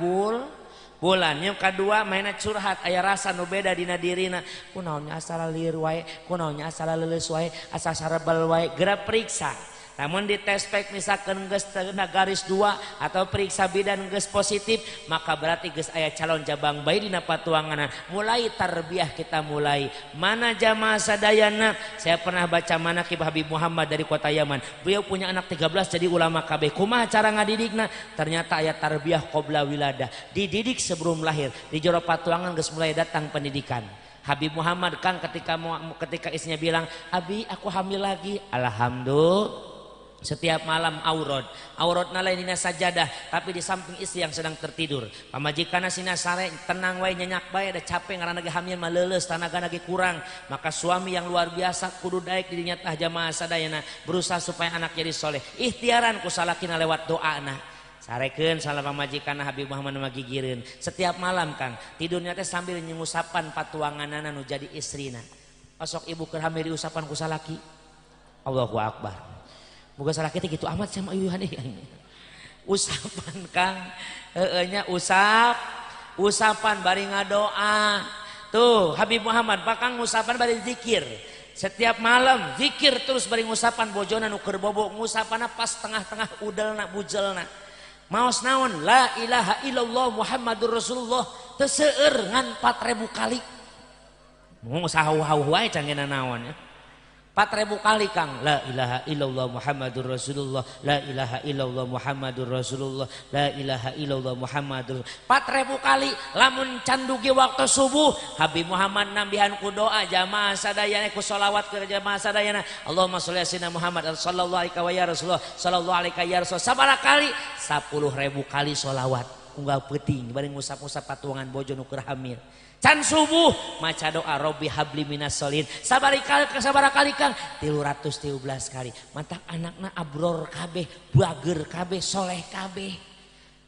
bulan, yang kedua mainna curhat aya rasa nu beda dina dirina. Kunaonnya asal lieur wae, kunaonnya asal leuleus wae, asal sarebel wae, geura periksa. Namun di tes pack misalkan geus teu garis 2 atau periksa bidan geus positif, maka berarti geus aya calon jabang bayi dina patuanganna. Mulai tarbiyah kita mulai. Mana jamaah sadayana? Saya pernah baca manaqib Habib Muhammad dari kota Yaman. Beliau punya anak 13 jadi ulama kabeh. Kumaha cara ngadidikna? Ternyata aya tarbiyah qabla wiladah. Dididik sebelum lahir. Di jero patuangan geus mulai datang pendidikan. Habib Muhammad Kang ketika istrinya bilang, "Abi, aku hamil lagi." Alhamdulillah. Setiap malam aurat lain dina sajadah, tapi di samping istri yang sedang tertidur. Pamajikanna sina sare tenang wae nyenyak bae da capek ngaranna ge hamil mah leuleus tanagana ge kurang. Maka suami yang luar biasa kudu daek di dinya tah jamaah sadayana berusaha supaya anak jadi soleh. Ikhtiaran ku salakina lewat doana. Sarekeun salah pamajikanna Habib Muhammad magigireun. Setiap malam Kang tidurnya teh sambil nyusapan patuanganana nu jadi istrina. Osok ibu keur hamil diusapan ku salaki. Allahu akbar. Boga salaki teh kitu amat sama ieuhan ieu. Usapan Kang, nya usapan bari ngadoa. Tuh Habib Muhammad pakang usapan bari zikir. Setiap malam zikir terus bari ngusapan bojona nu keur bobo, ngusapanna pas tengah-tengah udelna bujelna. Maos naon? La ilaha illallah Muhammadur Rasulullah. Teu seueur ngan 4000 kali. Mun sahau-hau wae cangeuna naon ya. 4000 kali Kang. La ilaha illallah Muhammadur Rasulullah. La ilaha illallah Muhammadur Rasulullah. La ilaha illallah Muhammadur 4000 kali. Lamun candugi waktu subuh Habib Muhammad nambihan ku doa jamaah sadayana ku sholawat ke jamaah sadayana. Allahumma sholli ala sayyidina Muhammad sallallahu alaihi wa ya Rasulullah sallallahu alaihi ya Rasul. Sabaraha kali? 10.000 kali sholawat. Unggal peuting bari ngusap-ngusap patuangan bojo nu keur hamil. Can subuh maca doa Robbi habli minas solihin. Sabaraha kali Kang? 313 kali. Mantap anakna abror kabeh, bager kabeh, soleh kabeh.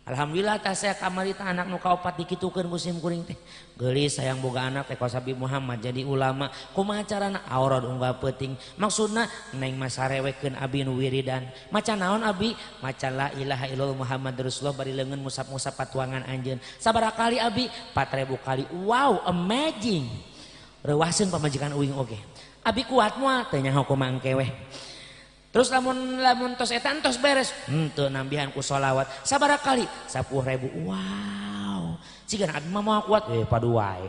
Alhamdulillah tah saya kamari tah anak nu kaopat dikitukeun musim kuring teh. Geulis sayang boga anak teh ka Habib Muhammad jadi ulama. Kumaha carana? Aurad unggal peuting. Maksudna neng mah sarewekeun abi nu wiridan. Maca naon abi? Maca la ilaha illallah Muhammadur Rasulullah bari leungeun musap-musap patuangan anjeun. Sabaraha kali abi? 4000 kali. Wow, amazing. Reuwaseun pamajikan uing oge. Abi kuat moal teh nyaho kumaha engke weh. Terus lamun tos eta entos beres. Henteu nambihan ku sholawat. Sabaraha kali? 10.000. Wow. Cigan abi mah moal kuat padu wae.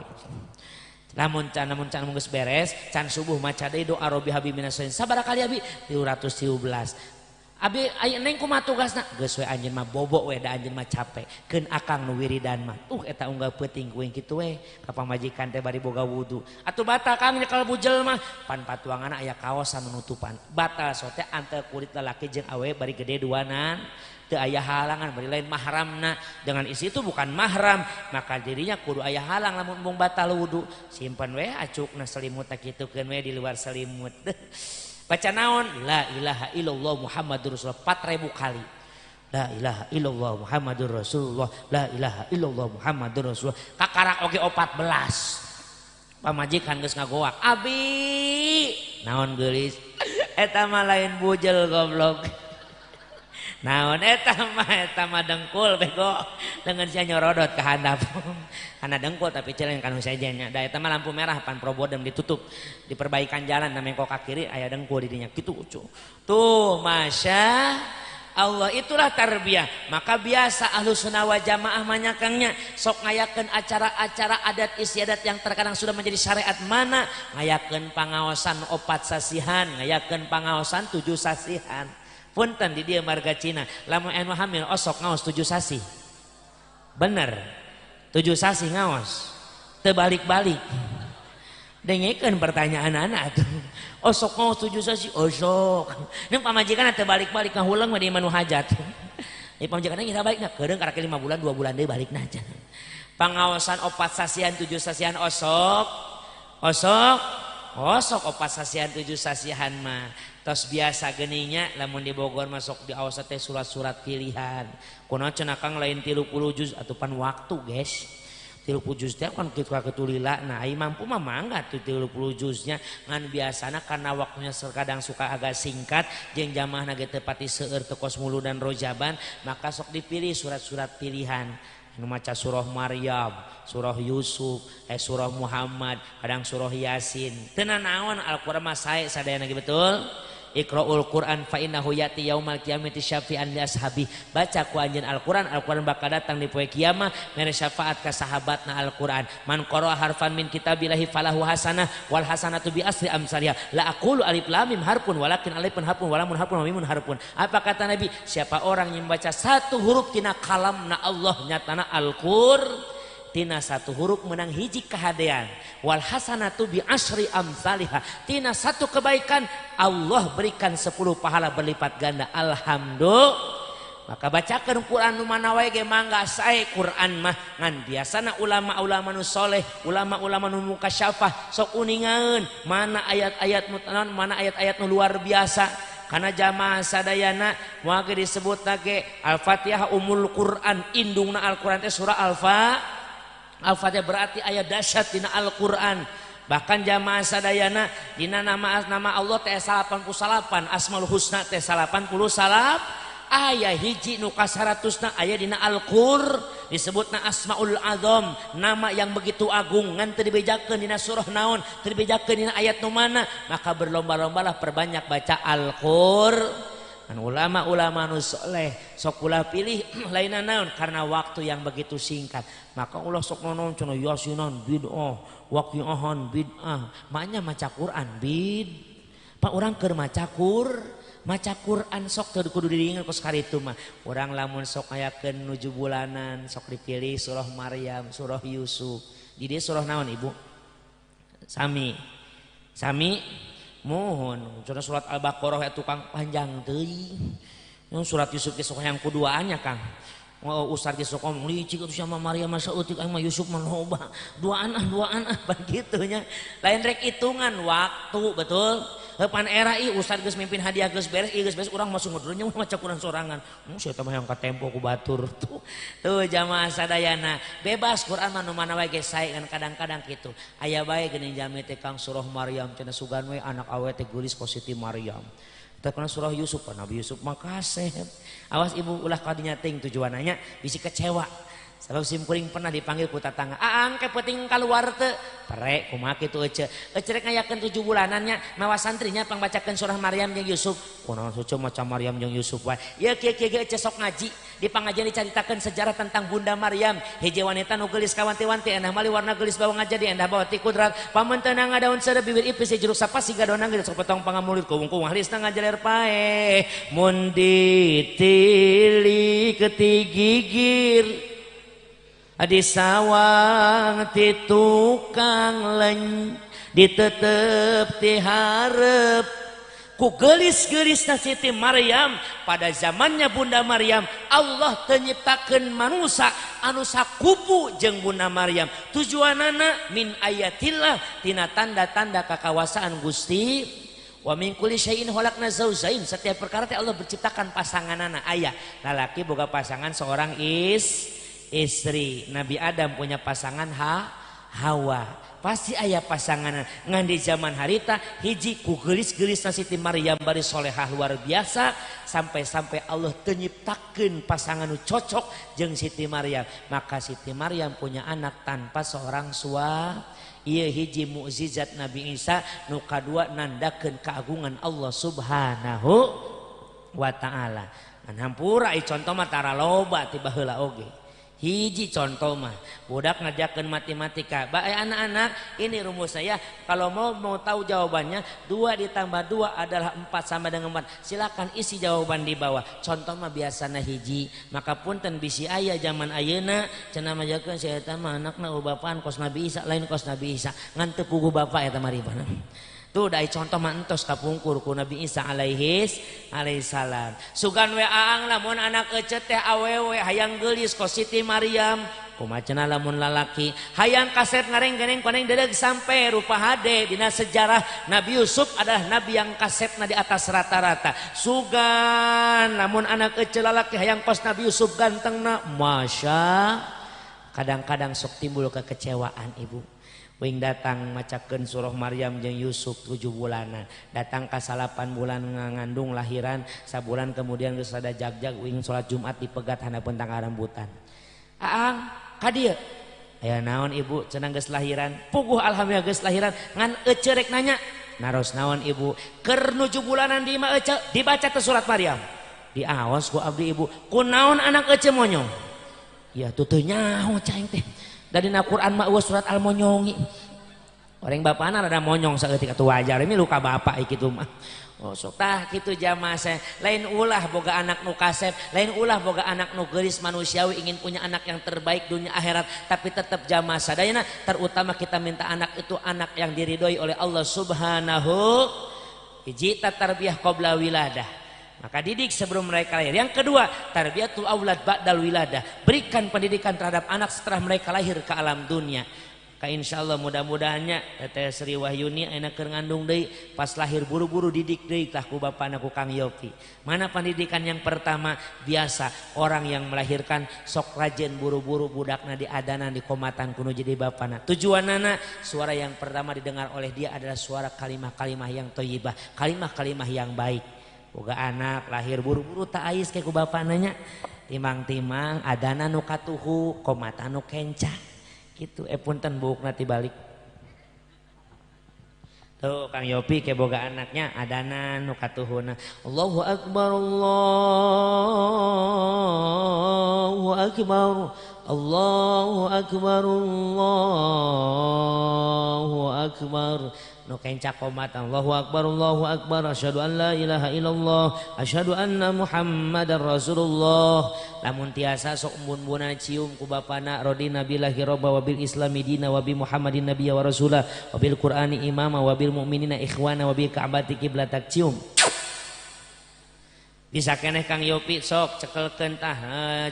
Lamun can geus beres, can subuh maca deui doa Robbi habib minas solihin. Sabaraha kali abi? 313. Abi aya neng kumaha tugasna? Geus we anjeun mah bobo we da anjeun mah capek. Keun akang nu wiridan mah. Eta unggal peuting kuing kitu we. Ka pamajikan teh bari boga wudu. Atuh batal kang nyekel bujel mah pan patuanganna aya kaos nutupan. Batal sote antara kulit lalaki jeung awewe bari gede duanan. Teu aya halangan bari lain mahramna. Dengan isi itu bukan mahram, maka dirinya kudu aya halang lamun mung batal wudu. Simpen we acukna selimut tak kitukeun we di luar selimut. Baca naon? La ilaha illallah Muhammadur Rasulullah 4000 kali. La ilaha illallah Muhammadur Rasulullah. La ilaha illallah Muhammadur Rasulullah. Kakarak oge 14. Pamajikan geus ngagoak. Abi, naon geulis? Eta mah lain bujel goblok. Naon eta mah dengkul bego dengan sia nyorodot ke handap. Karena dengkul tapi celeng kanu sajanya. Da eta mah lampu merah pan probodem ditutup. Di perbaikan jalan namanya kok kiri aya dengkul di dinya kitu. Tuh masya Allah itulah tarbiyah. Maka biasa Ahlus Sunnah wal Jamaah manyakangnya sok ngayakeun acara-acara adat istiadat yang terkadang sudah menjadi syariat mana ngayakeun pangaosan 4 sasihan, ngayakeun pangaosan 7 sasihan. Punten di dia marga Cina lamun anu hamil osok ngaos 7 sasi bener 7 sasi ngaos teu balik-balik dengekeun pertanyaan anak tuh osok ngaos 7 sasi osok nu pamajikan teu balik-balik ngahuleung mah di manu hajat ieu pamajikan kita balikna keurang karek 5 bulan 2 bulan deui balikna aja pangaosan 4 sasihan 7 sasihan osok 4 sasihan 7 sasihan mah tos biasa geninya lamun di Bogor masuk di awas teh surat-surat pilihan kunaon cenah kang lain 30 juz atupan waktu guys 30 juz teh kan kitu ketulila nah ai mampu mah mangga tuh 30 juznya ngan biasana karena waktunya terkadang suka agak singkat jeung jamaahna ge teu pati seueur teu kos mulu dan rojaban maka sok dipilih surat-surat pilihan nu maca surah Maryam, surah Yusuf, surah Muhammad, kadang surah Yasin. Teu naon Al-Qur'an mah sae sadayana ge betul. Iqra'ul Qur'an fa innahu ya'ti yaumal qiyamati syafi'an li ashabi. Baca ku anjeun Al-Qur'an, Al-Qur'an bakal datang di poe kiamat mere syafaat ka sahabatna Al-Qur'an. Man qara'a harfan min kitabillahi falahu hasanah wal hasanatu bi asri amsalha. La aqulu alif lam mim harfun walakin alifun harfun wa lamun harfun wa mimun harfun. Apa kata Nabi? Siapa orang yang membaca satu huruf tina kalamna Allah nyatana Al-Qur'an tina satu huruf menang hiji kahadean wal hasanatu bi asri amsalha tina satu kebaikan Allah berikan 10 pahala berlipat ganda alhamdulillah maka bacakeun Quran nu mana wae ge mangga sae Quran mah ngan biasana ulama-ulama nu saleh ulama-ulama nu mukasyafah sok uningaeun mana ayat-ayat mutanan mana ayat-ayat nu luar biasa karena jamaah sadayana moal ge disebut ge Al-Fatihah umul Quran indungna Al-Quran teh surah Al-Fatihah berarti ayat dahsyat dina Al-Qur'an. Bahkan jamaah sadayana dina nama Allah teh 88 Asmaul Husna teh 89 aya hiji nu ka 100na aya dina Al-Qur'an disebutna Asmaul Azam nama yang begitu agung ngan teu dibejakeun dina surah naon teu dibejakeun dina ayat nu mana maka berlomba-lombalah perbanyak baca Al-Qur'an. Ulama-ulama nu saleh sok ulah pilih lainna naon karena waktu yang begitu singkat maka ulah sok naon cenah yasinan bid'ah waqiahan bid'ah maknya maca Quran pak urang keur maca Quran sok teu kudu diinget kos karitu mah urang lamun sok ayakeun nuju bulanan sok dipilih surah Maryam surah Yusuf di dieu surah naon ibu sami mohon surat Al-Baqarah ya tukang panjang teuing surat Yusuf ge sok yang kuduaannya Kang Ustaz ge sok ngomong licik atuh sama Maryam masa utik mah Yusuf mah loba duaan begitu nya lain rek hitungan waktu betul pan era ieu Ustaz geus mimpin hadiah geus beres urang masuk ngudurnya maca Quran sorangan sia teh mah yang ka tempo ku batur tuh jamaah sadayana bebas Quran mah nu mana wae ge sae kan kadang-kadang kitu aya bae geuning jami teh Kang surah Maryam cenah sugan we anak awewe teh geulis ku Siti Maryam teh kana surah Yusuf Nabi Yusuf mah kaset awas ibu ulah kadinya ting tujuananya bisi kecewa Sabab simkuring pernah dipanggil ku tatangga, "Aang ke peuting kaluar teu?" Pere kumaha kitu ece. Ece rek ngayakeun 7 bulanannya mawa santrinya pangbacakeun surah Maryam jeung Yusuf. Kunaon suci maca Maryam jeung Yusuf wae. Ieu kieu ece sok ngaji. Di pangajian dicaritakeun sejarah tentang Bunda Maryam. Hiji wanita nu geulis ka wanti-wanti endah mali warna geulis bawang ngajadi endah bawa ti kudrat. Pamenteuna ngadaun seueur bibir ipis jeruk sapasi gadona geus sok potong pangamulit kuung-kuung halisna ngajaler pae. Mun ditili ketigigir di sawang ti tukang leny ditetep ti hareup ku geulis-geulisna Siti Maryam. Pada zamannya Bunda Maryam Allah teu nyiptakeun manusia anu sakupu jeung Bunda Maryam. Tujuanana min ayatillah tina tanda-tanda kakawasan Gusti. Wa min kulli syai'in khalaqna zaujain. Setiap perkara teh Allah berciptakan pasanganana. Aya lalaki boga pasangan seorang istri. Nabi Adam punya pasangan Hawa. Pasti ayah pasangan ngan di zaman harita hiji ku geulis-geulisna Siti Maryam bari solehah luar biasa sampai Allah nyiptakeun pasangan nu cocok jeung Siti Maryam. Maka Siti Maryam punya anak tanpa seorang suami. Ieu hiji mukjizat Nabi Isa. Nu kadua nandakeun keagungan Allah Subhanahu wa taala. Ngan hampura ieu contoh mah tara loba ti baheula oge. Hiji contoh mah budak ngajakeun matematika. Bae anak-anak, ini rumus saya. Kalau mau tahu jawabannya 2 ditambah 2 adalah 4 sama dengan 4. Silakan isi jawaban di bawah. Contoh mah biasana hiji. Maka punten bisi aya zaman ayeuna cenah majakeun saya eta mah anakna ubapaan kos Nabi Isa lain kos Nabi Isa. Ngan teu puguh bapa eta mah ribana. Tuh dari contoh mantos kapungkur ku Nabi Isa alaihissalam. Sugan we aang lamun anak ece teh awewe hayang geulis ko Siti Maryam. Kumaha lamun lalaki hayang kaset ngareng-gareng koneng dedeg sampai rupa HD. Dina sejarah Nabi Yusuf adalah nabi yang kasetna di atas rata-rata. Sugan lamun anak ece lalaki hayang kos Nabi Yusuf gantengna, masya. Kadang-kadang sok timbul kekecewaan ibu. Wing datang macakeun surah Maryam jeung Yusuf 7 bulanan. Datang ka 8 bulan ngandung lahiran, sabulan kemudian geus rada jagjag wing salat Jumat dipegat handapeun tangga rambutan. Aang, ka dieu. Aya naon ibu cenah geus lahiran? Puguh alhamdulillah geus lahiran. Ngan ece rek nanya, naros naon ibu? Keur 7 bulanan di imah ece dibaca teh surat Maryam. Diaos ku abdi ibu. Kunaon anak ece monyong? Ya tuh teu nyaho caing teh. Dari Al-Quran mah surat Al-Monyongi. Orang bapana rada monyong saeutik atuh wajar ini luka bapak kitu mah. Oh sok tah kitu jamaah saya. Lain ulah boga anak nu kasep, lain ulah boga anak nu geulis manusiawi ingin punya anak yang terbaik dunia akhirat, tapi tetap jamaah sadayana terutama kita minta anak itu anak yang diridhoi oleh Allah Subhanahu. Hiji tarbiyah qabla wiladah. Maka didik sebelum mereka lahir. Yang kedua, tarbiyatul aulad ba'dal wiladah. Berikan pendidikan terhadap anak setelah mereka lahir ke alam dunia. Ka insyaallah mudah-mudahannya Teteh Sri Wahyuni ayeuna keur ngandung deui pas lahir buru-buru didik deui tah ku bapana ku Kang Yopi. Mana pendidikan yang pertama? Biasa orang yang melahirkan sok rajin buru-buru budakna diadanan di komatan kuno jadi bapana. Tujuanana suara yang pertama didengar oleh dia adalah suara kalimah-kalimah yang thayyibah, kalimah-kalimah yang baik. Boga anak lahir buru-buru tak ais kayak ku bapananya timang-timang adana nu katuhu komata nu kencang gitu punten buukna tibalik tuh Kang Yopi kayak boga anaknya adana nu katuhuna. Allahu akbar Allahu akbar Allahu akbar Allahu akbar nu kencak komatan Allahu akbar asyhadu an la ilaha illallah asyhadu anna muhammadar rasulullah. Lamun tiasa sok embun-embunan cium ku bapana rodina billahi robba wa bil islami dina wa bi muhammadin nabiyya wa rasulah wa bil qur'ani imama wa bil mu'minina ikhwana wa bi ka'bati qiblatak cium. Bisa keneh Kang Yopi sok cekelkeun tah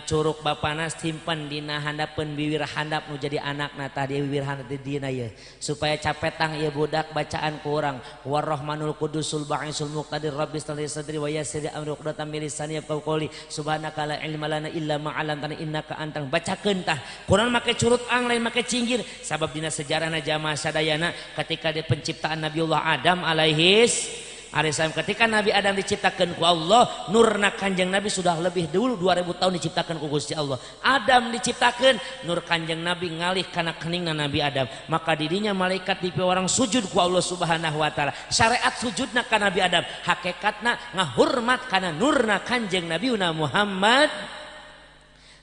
curug bapana simpen dina handapeun bibir handap nu jadi anakna tah di bibir handap di dina ye supaya capetang ieu budak bacaan ku urang warrahmanul qudusul ba'isul muqtadir rabbis tali sadri wa yassir amri uqdatam min lisani yafqahu qawli subhanaka la ilma lana illa ma 'allamtana innaka antal. Bacakeun tah Quran make curut ang lain make cinggir sabab dina sejarahna jamaah sadayana ketika di penciptaan Nabiullah Adam alaihissalam. Ketika Nabi Adam diciptakan ku Allah, nurna Kanjeng Nabi sudah lebih dulu 2000 tahun diciptakan ku Gusti Allah. Adam diciptakan, nur Kanjeng Nabi ngalih kana keningna Nabi Adam. Maka dirinya malaikat dipiwarang sujud ku Allah Subhanahu wa taala. Syariat sujudna ka Nabi Adam, hakikatna ngahurmat kana nurna Kanjeng Nabiuna Muhammad.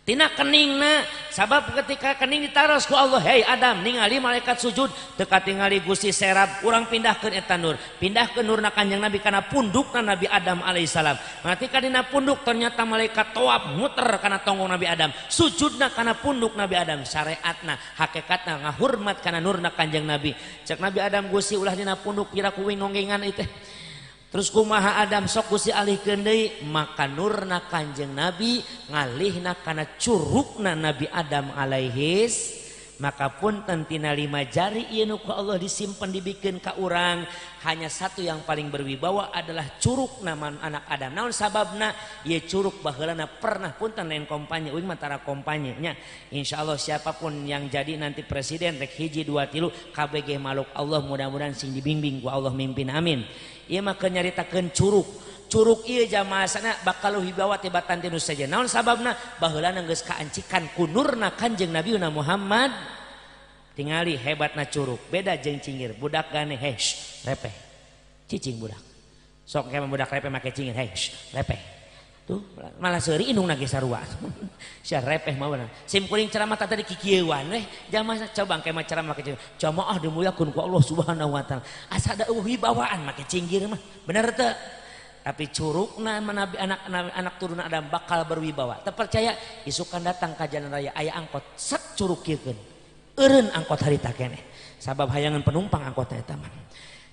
Tina keningna, sabab ketika kening ditaros ku Allah, hei Adam, ningali malaikat sujud, teka tingali Gusti serab, urang pindahkeun eta nur, pindahkeun nurna Kanjeng Nabi kana pundukna Nabi Adam alaihissalam. Ketika dina punduk ternyata malaikat toab muter kana tonggong Nabi Adam, sujudna kana punduk Nabi Adam. Syariatna, hakikatna ngahurmat kana nurna Kanjeng Nabi. Cek Nabi Adam Gusti ulah dina punduk pira kuing nonggengan itu. Terus kumaha Adam sok Gusti alihkeun deui, maka nurna Kanjeng Nabi ngalihna kana curugna Nabi Adam alaihis. Maka pun tentina 5 jari ieu nu ku Allah disimpen dibikeun ka urang, hanya satu yang paling berwibawa adalah curugna anak Adam. Naon sababna? Ieu curug baheulana pernah punten lain kompanye, uing mantara kompanye nya. Insyaallah siapapun yang jadi nanti presiden rek 1 2 3 KBG makhluk Allah, mudah-mudahan sing dibimbing ku Allah mimpin amin. Ieu mah keur nyaritakeun curug. Curug ieu jamaah sana bakal wibawa tibatan tinu saja. Naon sababna? Baheulana geus kaancikan ku nurna Kanjeng Nabiuna Muhammad. Tingali hebatna curug, beda jeung cingir. Budak gane hesh, repeh. Cicing budak. Sok kayak budak repeh make cingir, hesh, repeh. Tuh malah seuri indungna ge sarua. Sia repeh mah bener. Sim kuring ceramah tadi kikieuan weh. Jamaah coba engke mah ceramah make cingir. Jamaah dimuliakeun ku Allah Subhanahu wa taala. Asa ada wibawaan make cingir mah. Bener teu? Tapi curugna Nabi anak turun Adam bakal berwibawa. Terpercaya isukan datang ka jalan raya aya angkot set curug kieukeun. Eureun angkot harita keneh. Sabab hayangan penumpang angkotna eta mah.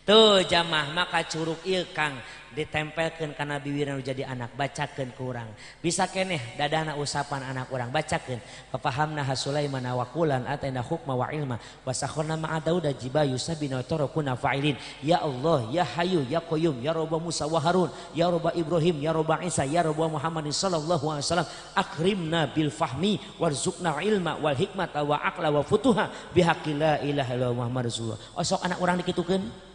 Tuh jamaah maka curug ieu Kang ditempelkeun kana bibirna nu jadi anak, bacakeun ku urang. Bisa keneh dadana usapan anak urang, bacakeun. Fafahamna Sulaiman wa qulan ataina hukma wa ilma wa sakharna ma'a Dauda jibayu sabina tarakuna fa'ilin. Ya Allah, ya Hayyu, ya Qayyum, ya Rabb Musa wa Harun, ya Rabb Ibrahim, ya Rabb Isa, ya Rabb Muhammadin sallallahu alaihi wasallam, akrimna bil fahmi warzuqna ilma wal hikmata wa aqla wa futuha bihaqqi la ilaha illallah Muhammadur Rasulullah. Osok anak urang dikitukeun.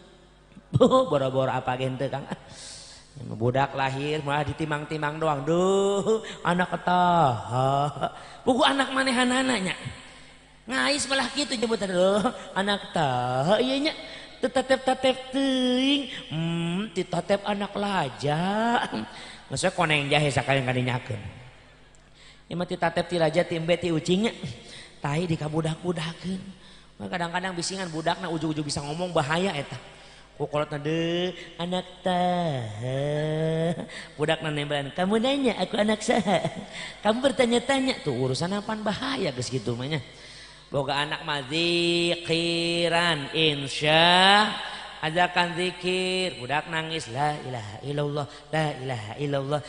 Boro-boro apa gente Kang. Budak lahir malah ditimang-timang doang. Duh, anak ketaha. Buku anak manehanana nya. Ngais malah kitu nyebutan duh, anak taha ieu nya. Tetep-tetep teuing. Ditatep anak laja. Maksudnya koneng jahe sakalian kadinyakeun. Ieu mah ditatep ti laja ti embe ti ucing nya. Tai dikabudak-budakeun. Kadang-kadang bisingan budakna ujug-ujug bisa ngomong bahaya eta. Kukolotna deh anak tah, budakna nembelan. Kamu nanya aku anak saha, kamu bertanya-tanya tuh urusan apaan bahaya geus kitu mah nya. Boga anak mah zikiran insya ajakan zikir, budak nangis la ilaha illallah, la ilaha illallah,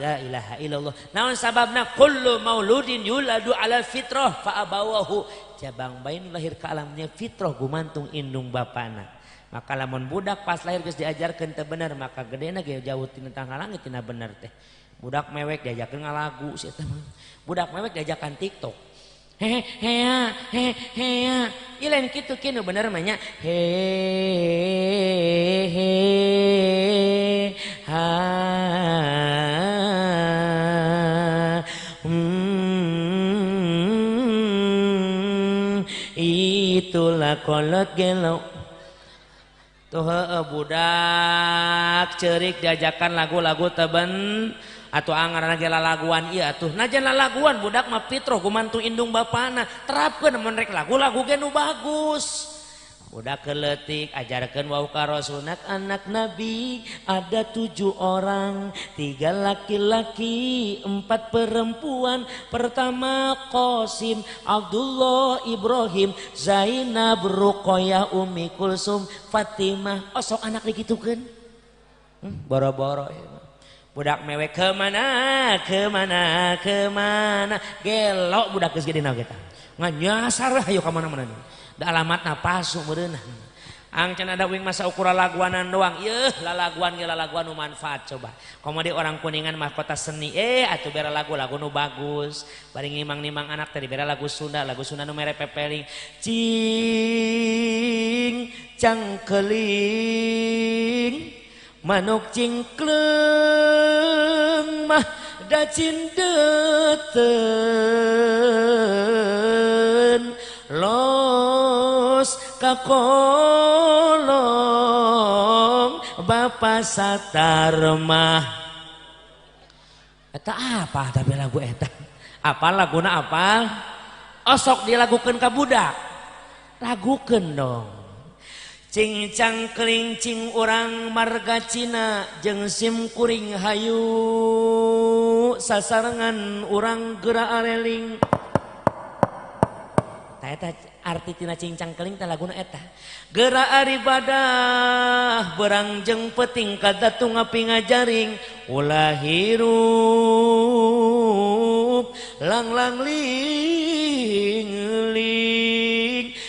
la ilaha illallah. Naon sababna? Kullu mauludin yuladu ala fitrah fa abawahu, jabang bayi lahir ke alamnya fitrah gumantung indung bapana. Maka lamun budak pas lahir geus diajarkeun teu bener, maka gedena ge jauh tina tangga langit tina bener teh. Budak mewek diajarkeun ngalagu sia teh. Budak mewek diajarkan TikTok. He ieu lain kitu kinu bener mah nya. Itulah kolot gelo. Tuh budak cerik diajakan lagu-lagu teben atau angaranna ge lalaguan ieu atuh najan lalaguan budak mah fitrah gumantung indung bapana terapkeun mun rek lagu-lagu ge nu bagus. Budak keleutik ajarkeun wau ka Rasulna anak Nabi ada 7 orang, 3 laki-laki 4 perempuan. Pertama Qasim, Abdullah, Ibrahim, Zainab, Ruqayyah, Ummi Kulsum, Fatimah. Osok anak dikitukeun. Boro-boro budak mewek kemana gelok budak geus gedena kita nganyasar hayu ka mana-mana da alamatna palsu meureunna angcan ada wing masa ukuran laguanan doang yeuh lalaguan ge lalaguan nu manfaat coba komodi orang Kuningan mah kota seni atuh bere lagu nu bagus bari ngimang-nimang anak tadi bere lagu Sunda nu mere pepeling cing cangkeling manuk cingkleng mah da cindeten los kakolong Bapak Satarmah. Eta apa tapi lagu eta? Apal laguna apal? Osok dilagukeun ka budak. Lagukeun dong. Cing cangkling cing urang marga Cina jeung sim kuring hayu sasarengan urang geura areling. Tah eta arti tina cing cangkling teh laguna eta. Geura aribadah berang jeung peuting kadatung api ngajaring ulah hirup lang-lang ling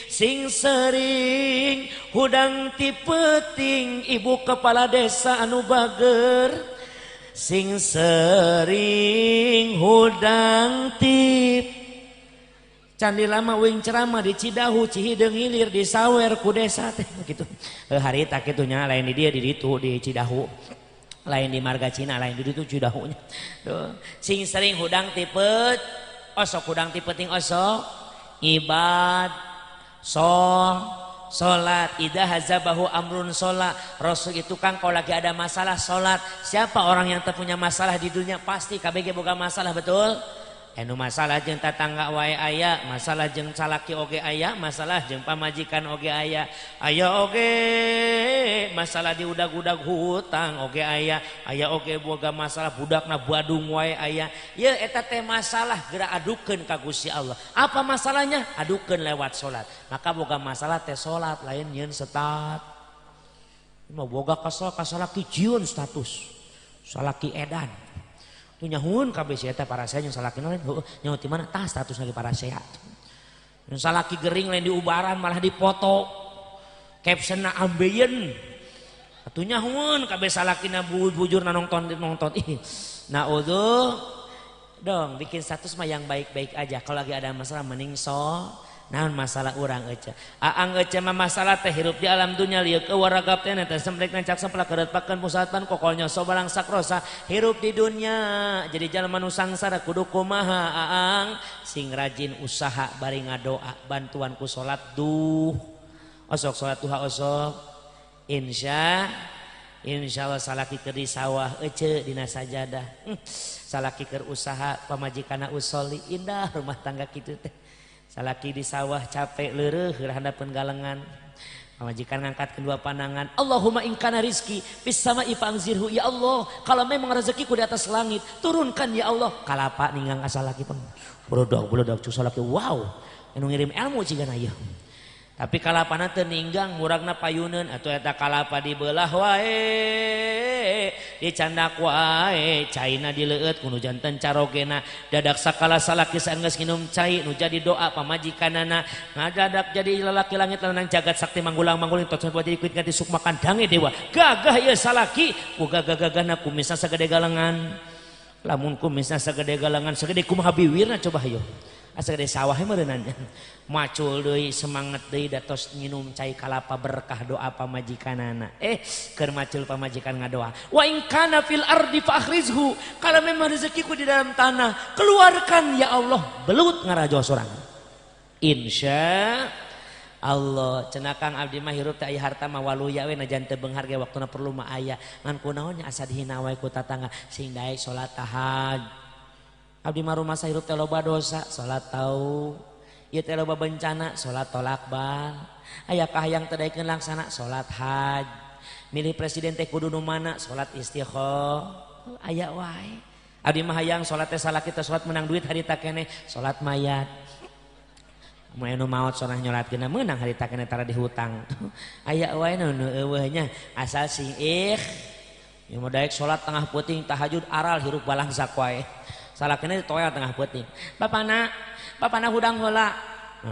sing sering hudang ti peuting ibu kepala desa anu bager sing sering hudang ti candi lama wing ceramah di Cidahu Cihideung Hilir di sawer ku desa teh gitu. Harita kitu nya lain di dia di ditu di Cidahu. Lain di marga Cina lain di ditu Cidahu nya. Sing sering hudang ti peut osok hudang ti peuting osok ibad solat idza hazabahu amrun solat. Rasul itu kan kalau lagi ada masalah solat. Siapa orang yang punya masalah di dunia pasti KBG boga masalah betul. Anu masalah jeung tatangga wae aya, masalah jeung salaki oge aya, masalah jeung pamajikan oge aya. Aya oge masalah di udag-udag hutang oge aya, aya oge boga masalah budakna badung wae aya. Ye eta teh masalah geura adukeun ka Gusti Allah. Apa masalahnya? Adukeun lewat salat. Maka boga masalah teh salat lain nyeun setat. Mau boga kasal kasalaki jieun status. Salaki edan. Tu nyahun kabeh sia teh parasea jeung salaki lain nyaho ti mana tah status lagi parasea. Jeung salaki gering lain diubaran malah dipoto. Captionna ambeien. Atuh nyahun kabeh salakina bujurna nonton. Ih, naudzu dong bikin status mah yang baik-baik aja. Kalau lagi ada masalah mending naon masalah urang ece aang ece mah masalah teh hirup di alam dunia lieu ke waragap teh teh semprek nancak semplak keretpakeun pusatan kokolnya sobalang sakrosa hirup di dunia jadi jalma nu sangsara kudu kumaha aang sing rajin usaha bari ngadoa bantuan ku salat osok salat duha osok insyaallah salaki keur di sawah ece dina sajadah salaki keur usaha pamajikanna usoli indah rumah tangga kitu teh. Salaki di sawah capek leureuh handapeun galengan pamajikan ngangkat kedua pandangan Allahumma in kana rizki fis sama'i fa'anzirhu ya Allah kalau memang rezekiku di atas langit turunkan ya Allah kalapa ninggang ka salaki pun buledak cu salaki wow anu ngirim ilmu cigana ieu tapi kalapana teu ninggang muragna payuneun atuh eta kalapa dibelah wae dicandak wae caina dileueut kudu janten carogena dadak sakala salaki saenggeus nginum cai nu jadi doa pamajikanana ngadadak jadi lalaki langit lanang jagat sakti manggulang-mangguling tos jadi kuit ganti sukma kandange dewa gagah ieu salaki ku gagah-gagahna kumisna sagede galengan lamun kumisna sagede galengan sagede kumaha biwirna coba hayu asal dari sawah meureunannya macul deui semangat deui datos nginum cai kalapa berkah doa pamajikanana keur macul pamajikan ngadoa wa in kana fil ardi fa akhrizhu kalau memang rezekiku di dalam tanah keluarkan ya Allah belut ngarajo sorangan insya Allah cenah Kang abdi mah hirup teh aya harta mah waluya we najan teu beunghar ge waktuna perlu mah aya ngan kunaon nya asa dihina wae ku tatangga sing daek salat tahajud abdi mah rumah sahirup teh loba dosa salat tau ieu teh loba bencana salat tolak bal aya kahayang teu daekeun laksana salat haj milih presiden teh kudu nu mana salat istikharah aya wae abdi mah hayang salat teh salaki teh salat menang duit harita keneh salat mayat mun anu maot sonah nyolatkeun meunang harita keneh tara dihutang aya wae nu eueuh nya asal sing yang mau daek salat tengah peuting tahajud aral hirup balang sak wae salakina ditoel tengah peuting bapana hudang heula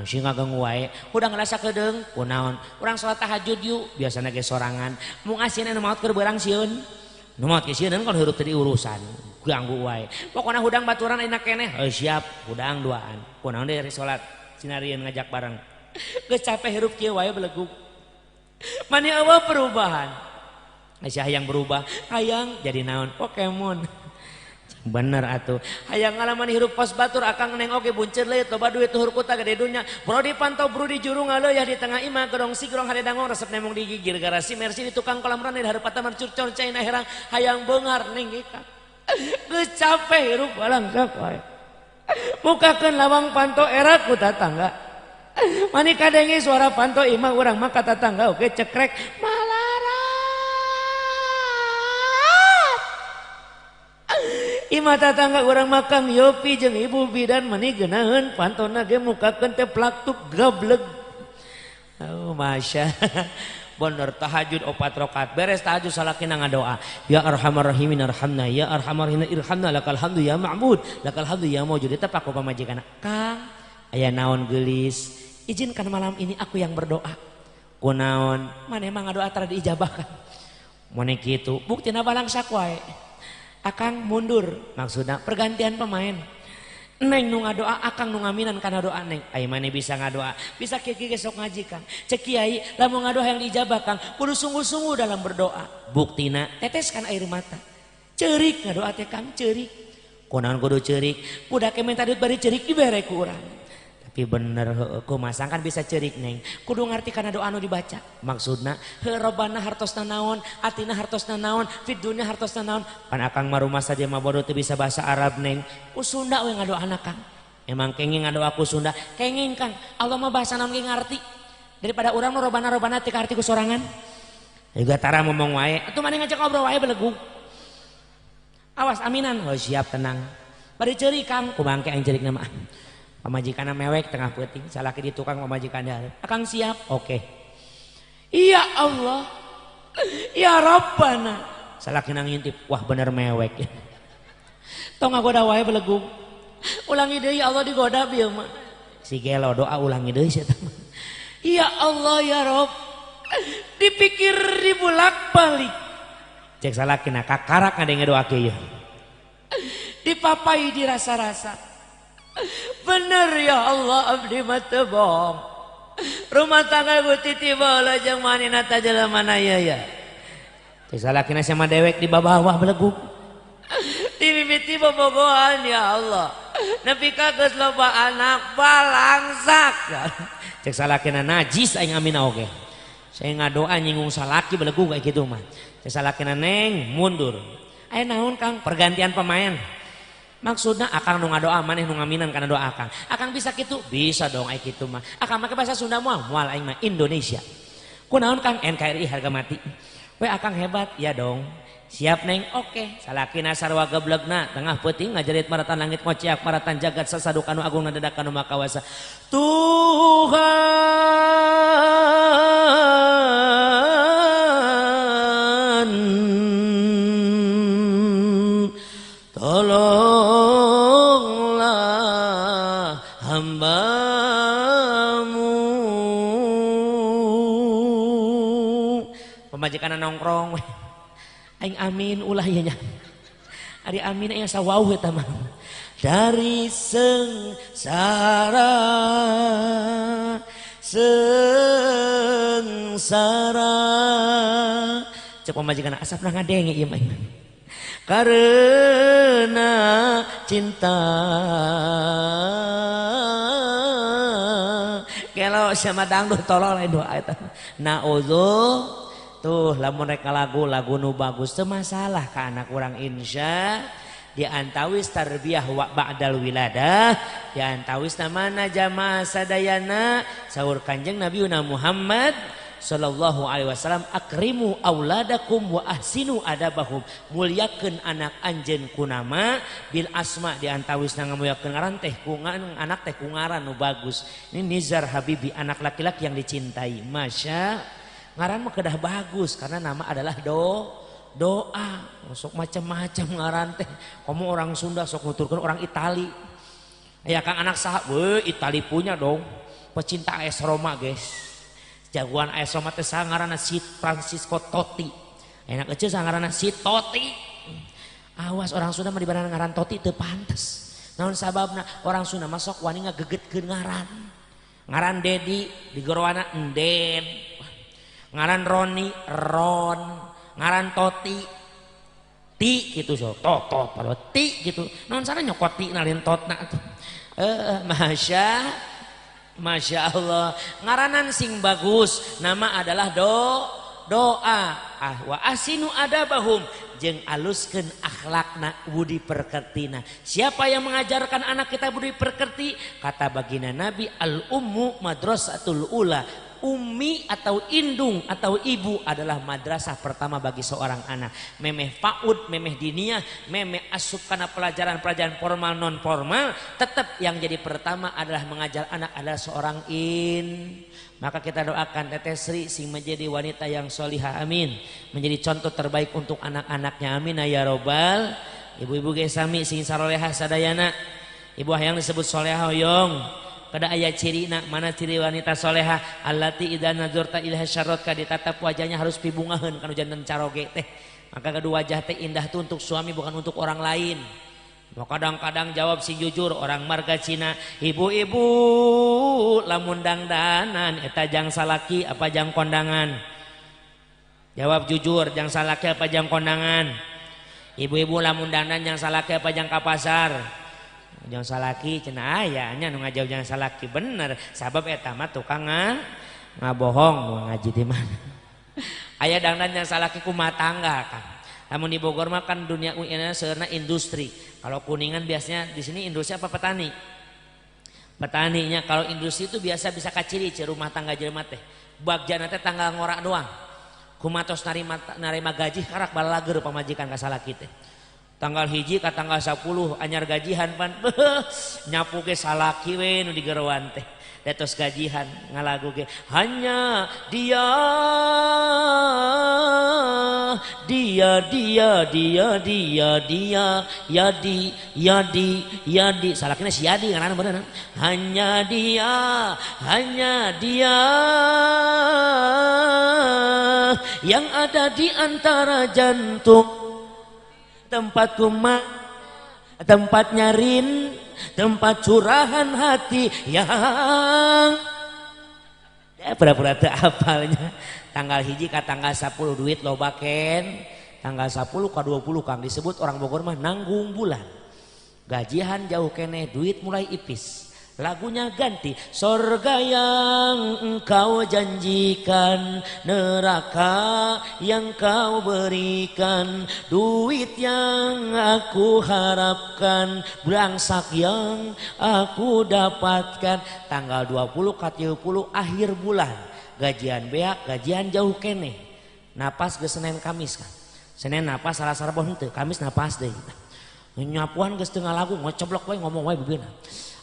sing ngageng wae hudang rasa kedeung kunaon urang salat tahajud yuk biasana ge sorangan mung asieun anu maot keur beurang sieun nu maot ge sieun kan hirup teh diurusan ganggu wae pokona hudang baturan enak keneh siap hudang duaan kunaon deui salat sinarieun ngajak bareng geus capek hirup kieu wae belegug mani eueuh perubahan Aisyah hayang berubah, hayang jadi naon Pokemon. Bener atuh. Hayang ngalaman hirup pos batur akang neng oge bunceur leut loba duit tuhur kuta gede dunya. Brodi pantau brodi juru ngaleuyah di tengah imah gedong sigrong haredangong resep nemong digigir garasi mersi di tukang kolam renang di hareup marcur corcaina herang hayang beungar neng gika. Geus capek hirup balang sak wae. Mukakeun lawang pantau era ku tatangga. Mani kadenge suara pantau imah urang mah ka tatangga oge cekrek imah tatangga urang makang Yopi jeung Ibu Bidan mani geunaheun pantona ge mukakeun teh plaktuk gableg. Oh masya. Bener tahajud 4 rakaat beres tahajud salakina ngadoa ya arhamar rahimin arhamna ya arhamar rahimin irhamna lakal hamdu ya ma'bud lakal hamdu ya maujud tetep aku pamajikan Kang aya naon geulis izinkan malam ini aku yang berdoa kunaon maneh mah ngadoa tara diijabahkan mone kitu buktina balang sak wae akang mundur maksudna pergantian pemain neng nu ngadoa akang nu ngaminan kana doa neng ai maneh bisa ngadoa bisa kieu ge sok ngaji Kang cek kiai lamun ngadoa yang diijabah Kang kudu sungguh-sungguh dalam berdoa buktina teteskan air mata ceurik ngadoa teh Kang ceurik kunaon kudu ceurik budak minta duit bari ceurik dibere ku urang tapi bener kumasang kan bisa cerik neng kudu ngarti kana doa anu dibaca maksudna robana hartosna naon atina hartosna naon fid dunya hartosna naon pan akang marumah saja mah bodoh teu bisa bahasa Arab neng ku Sunda we ngadoana Kang emang kenging ngadoa ku Sunda kenging Kang Allah mah bahasa naon ge ngarti daripada urang nu robana teu karti ku sorangan juga tara ngomong wae atuh maneh ngajak ngobrol wae belegu awas aminan oh siap tenang bari ceurik Kang ku bangke aing ceurik nama pamajikanna mewek tengah peuting salaki di tukang pamajikanna akang siap oke. Ya Allah ya Rabbana salakina ngintip wah bener mewek tong ngagoda wae belegug ulangi deui Allah digoda bieu mah si gelo doa ulangi deui sia teh ya Allah ya Rabb dipikir dibulak-balik cek salakina kakarak ngadenge doa kieu dipapai dirasa-rasa bener ya Allah abdi mah teu bohong rumah tangga gue titi baheula jeung manehna teh jelema ya teh salakina sama dewek di bawah belegug di mimiti bobogohan ya Allah nepi ka geus loba anak balangsak cek salakina najis aing amina oge saya ngadoa nyinggung salaki belegug kayak gitu mah cek salakina neng mundur aya naon Kang pergantian pemain maksudnya akang nu ngadoa maneh nu ngaminan kana doa akang bisa kitu bisa dong ai kitu mah akang make bahasa Sunda moal aing mah Indonesia kunaon Kang NKRI harga mati we akang hebat ya dong siap neng oke salakina sarwa geblegna tengah peuting ngajerit maratan langit ngociak maratan jagat sasaduka nu agung nadadak kanu makawasa Tuhan tolonglah hambamu pemajikan nongkrong aing amin ulah ieu nya ari amin aya sawauh eta mah dari sengsara cek pemajikan asapna ngadenge ieu mah karena cinta kalau sama dangdut tolol doa eta nauzu tuh lamun rek lagu nu bagus teu masalah ka anak urang insya diantawis tarbiyah wa ba'dal wiladah diantawis namana jamaah sadayana saur Kanjeng Nabiuna Muhammad sallallahu alaihi wasallam akrimu auladakum wa ahsinu adabahum mulyakeun anak anjeun kunama bil asma diantawisna ngamuyakeun ngaran teh kungan anak teh kungaran nu bagus ini Nizar Habibi anak laki-laki yang dicintai masya ngaran mah kedah bagus karena nama adalah doa sok macam-macam ngaran teh kamu orang Sunda sok nuturkeun orang Itali aya Kang anak saha we Itali punya dong pecinta AS Roma guys jagoan AS Roma teh ngaranna si Francisco Totti enak eceu ngaranna si Totti awas orang Sunda mah dibarahan ngaran Totti teu pantes naon sababna orang Sunda mah sok wani ngagegetkeun ngaran Dedi digorowana Enden ngaran Roni Ron ngaran Toti ti gitu so toto pada ti gitu non sana nyokoti nalin totna tuh Masya Allah ngaranan sing bagus nama adalah doa wa asinu adabahum jeung aluskeun akhlakna budi perkertina. Siapa yang mengajarkan anak kita budi perkerti? Kata baginda Nabi al ummu madrasatul ula. Ummi atau indung atau ibu adalah madrasah pertama bagi seorang anak. Memeh PAUD, memeh diniyah, memeh asup karena pelajaran-pelajaran formal non formal, tetap yang jadi pertama adalah mengajar anak adalah seorang Maka kita doakan Teteh Sri sing menjadi wanita yang solihah, amin. Menjadi contoh terbaik untuk anak-anaknya, amin ya robbal. Ibu-ibu gesami sing sarolehah sadayana. Ibu yang disebut solehah hoyong. Kada ayat ciri nak mana ciri wanita soleha allati idza nazarta ilaiha syarratka ditatap wajahnya harus pibungaheun kana jantan caroge teh. Maka kedua wajah teh indah tuh untuk suami bukan untuk orang lain. Kadang-kadang jawab si jujur orang marga Cina, ibu-ibu lamun dangdanan eta jang salaki apa jang kondangan? Jawab jujur, jang salaki apa jang kondangan? Ibu-ibu lamun dangdan jang salaki apa jang ka pasar? Jangan salaki cenah ayahnya nu ngajauh jangan salaki bener sabab eta mah tukang ngabohong mau ngaji di mana aya dangdan jangan salaki kumaha tangga kan lamun di Bogor mah kan dunia seurna industri kalau Kuningan biasanya di sini industri apa petaninya kalau industri itu biasa bisa kaciri rumah tangga jelema teh bagjana teh tanggal ngorak doang kumatos narima gaji karak balager pamajikan ka salaki teh tanggal hiji ka tanggal 10 anyar gajihan pan nyapu ge salaki we nu digerowan teh detos gajihan ngalagu ge hanya dia yadi salakina si Yadi ngaranna bener hanya dia yang ada di antara jantung tempat kumah, tempat nyarin, tempat curahan hati yang pura-pura teu apalnya tanggal hiji ka tanggal 10 duit loba ken tanggal 10 ka 20 Kang disebut orang Bogor mah nanggung bulan gajihan jauh kene duit mulai ipis lagunya ganti sorga yang engkau janjikan neraka yang kau berikan duit yang aku harapkan berangsak yang aku dapatkan tanggal 20 ka 30 akhir bulan gajian beak gajian jauh kene napas ke Senin Kamis kan Senin napas salah sarbon henteu Kamis napas deui nyapuan geus teu ngalagu ngocoblok we ngomong we bibirna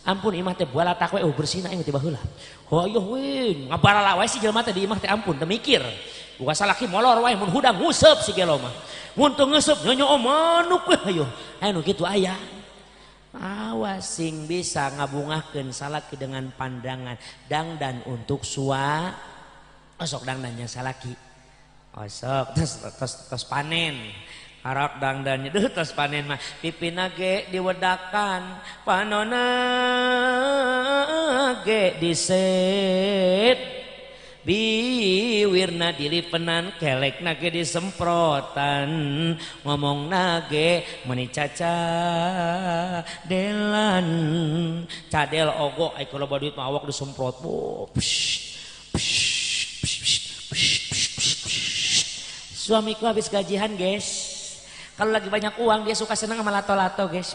ampun imah teh bala tak we bersihna aing teh baheula hoyuh we ngabarala wae si jelema teh di imah teh ampun teu mikir buka salaki molor wae mun hudang nguseup si gelo mah mun teu ngeusup nyonyo manuk we hayo anu kitu aya awas sing bisa ngabungakeun salaki dengan pandangan dangdan untuk osok dangdannya salaki osok terus panen harak dangdannya tos panen mah pipina ge diwedakan panona ge diset biwirna dilipenan kelekna ge disemprotan ngomongna ge meuni cacadelan cadel ogo ai kalau duit mah awak disemprot suamiku habis gajian guys kalau lagi banyak uang dia suka senang sama lato-lato guys.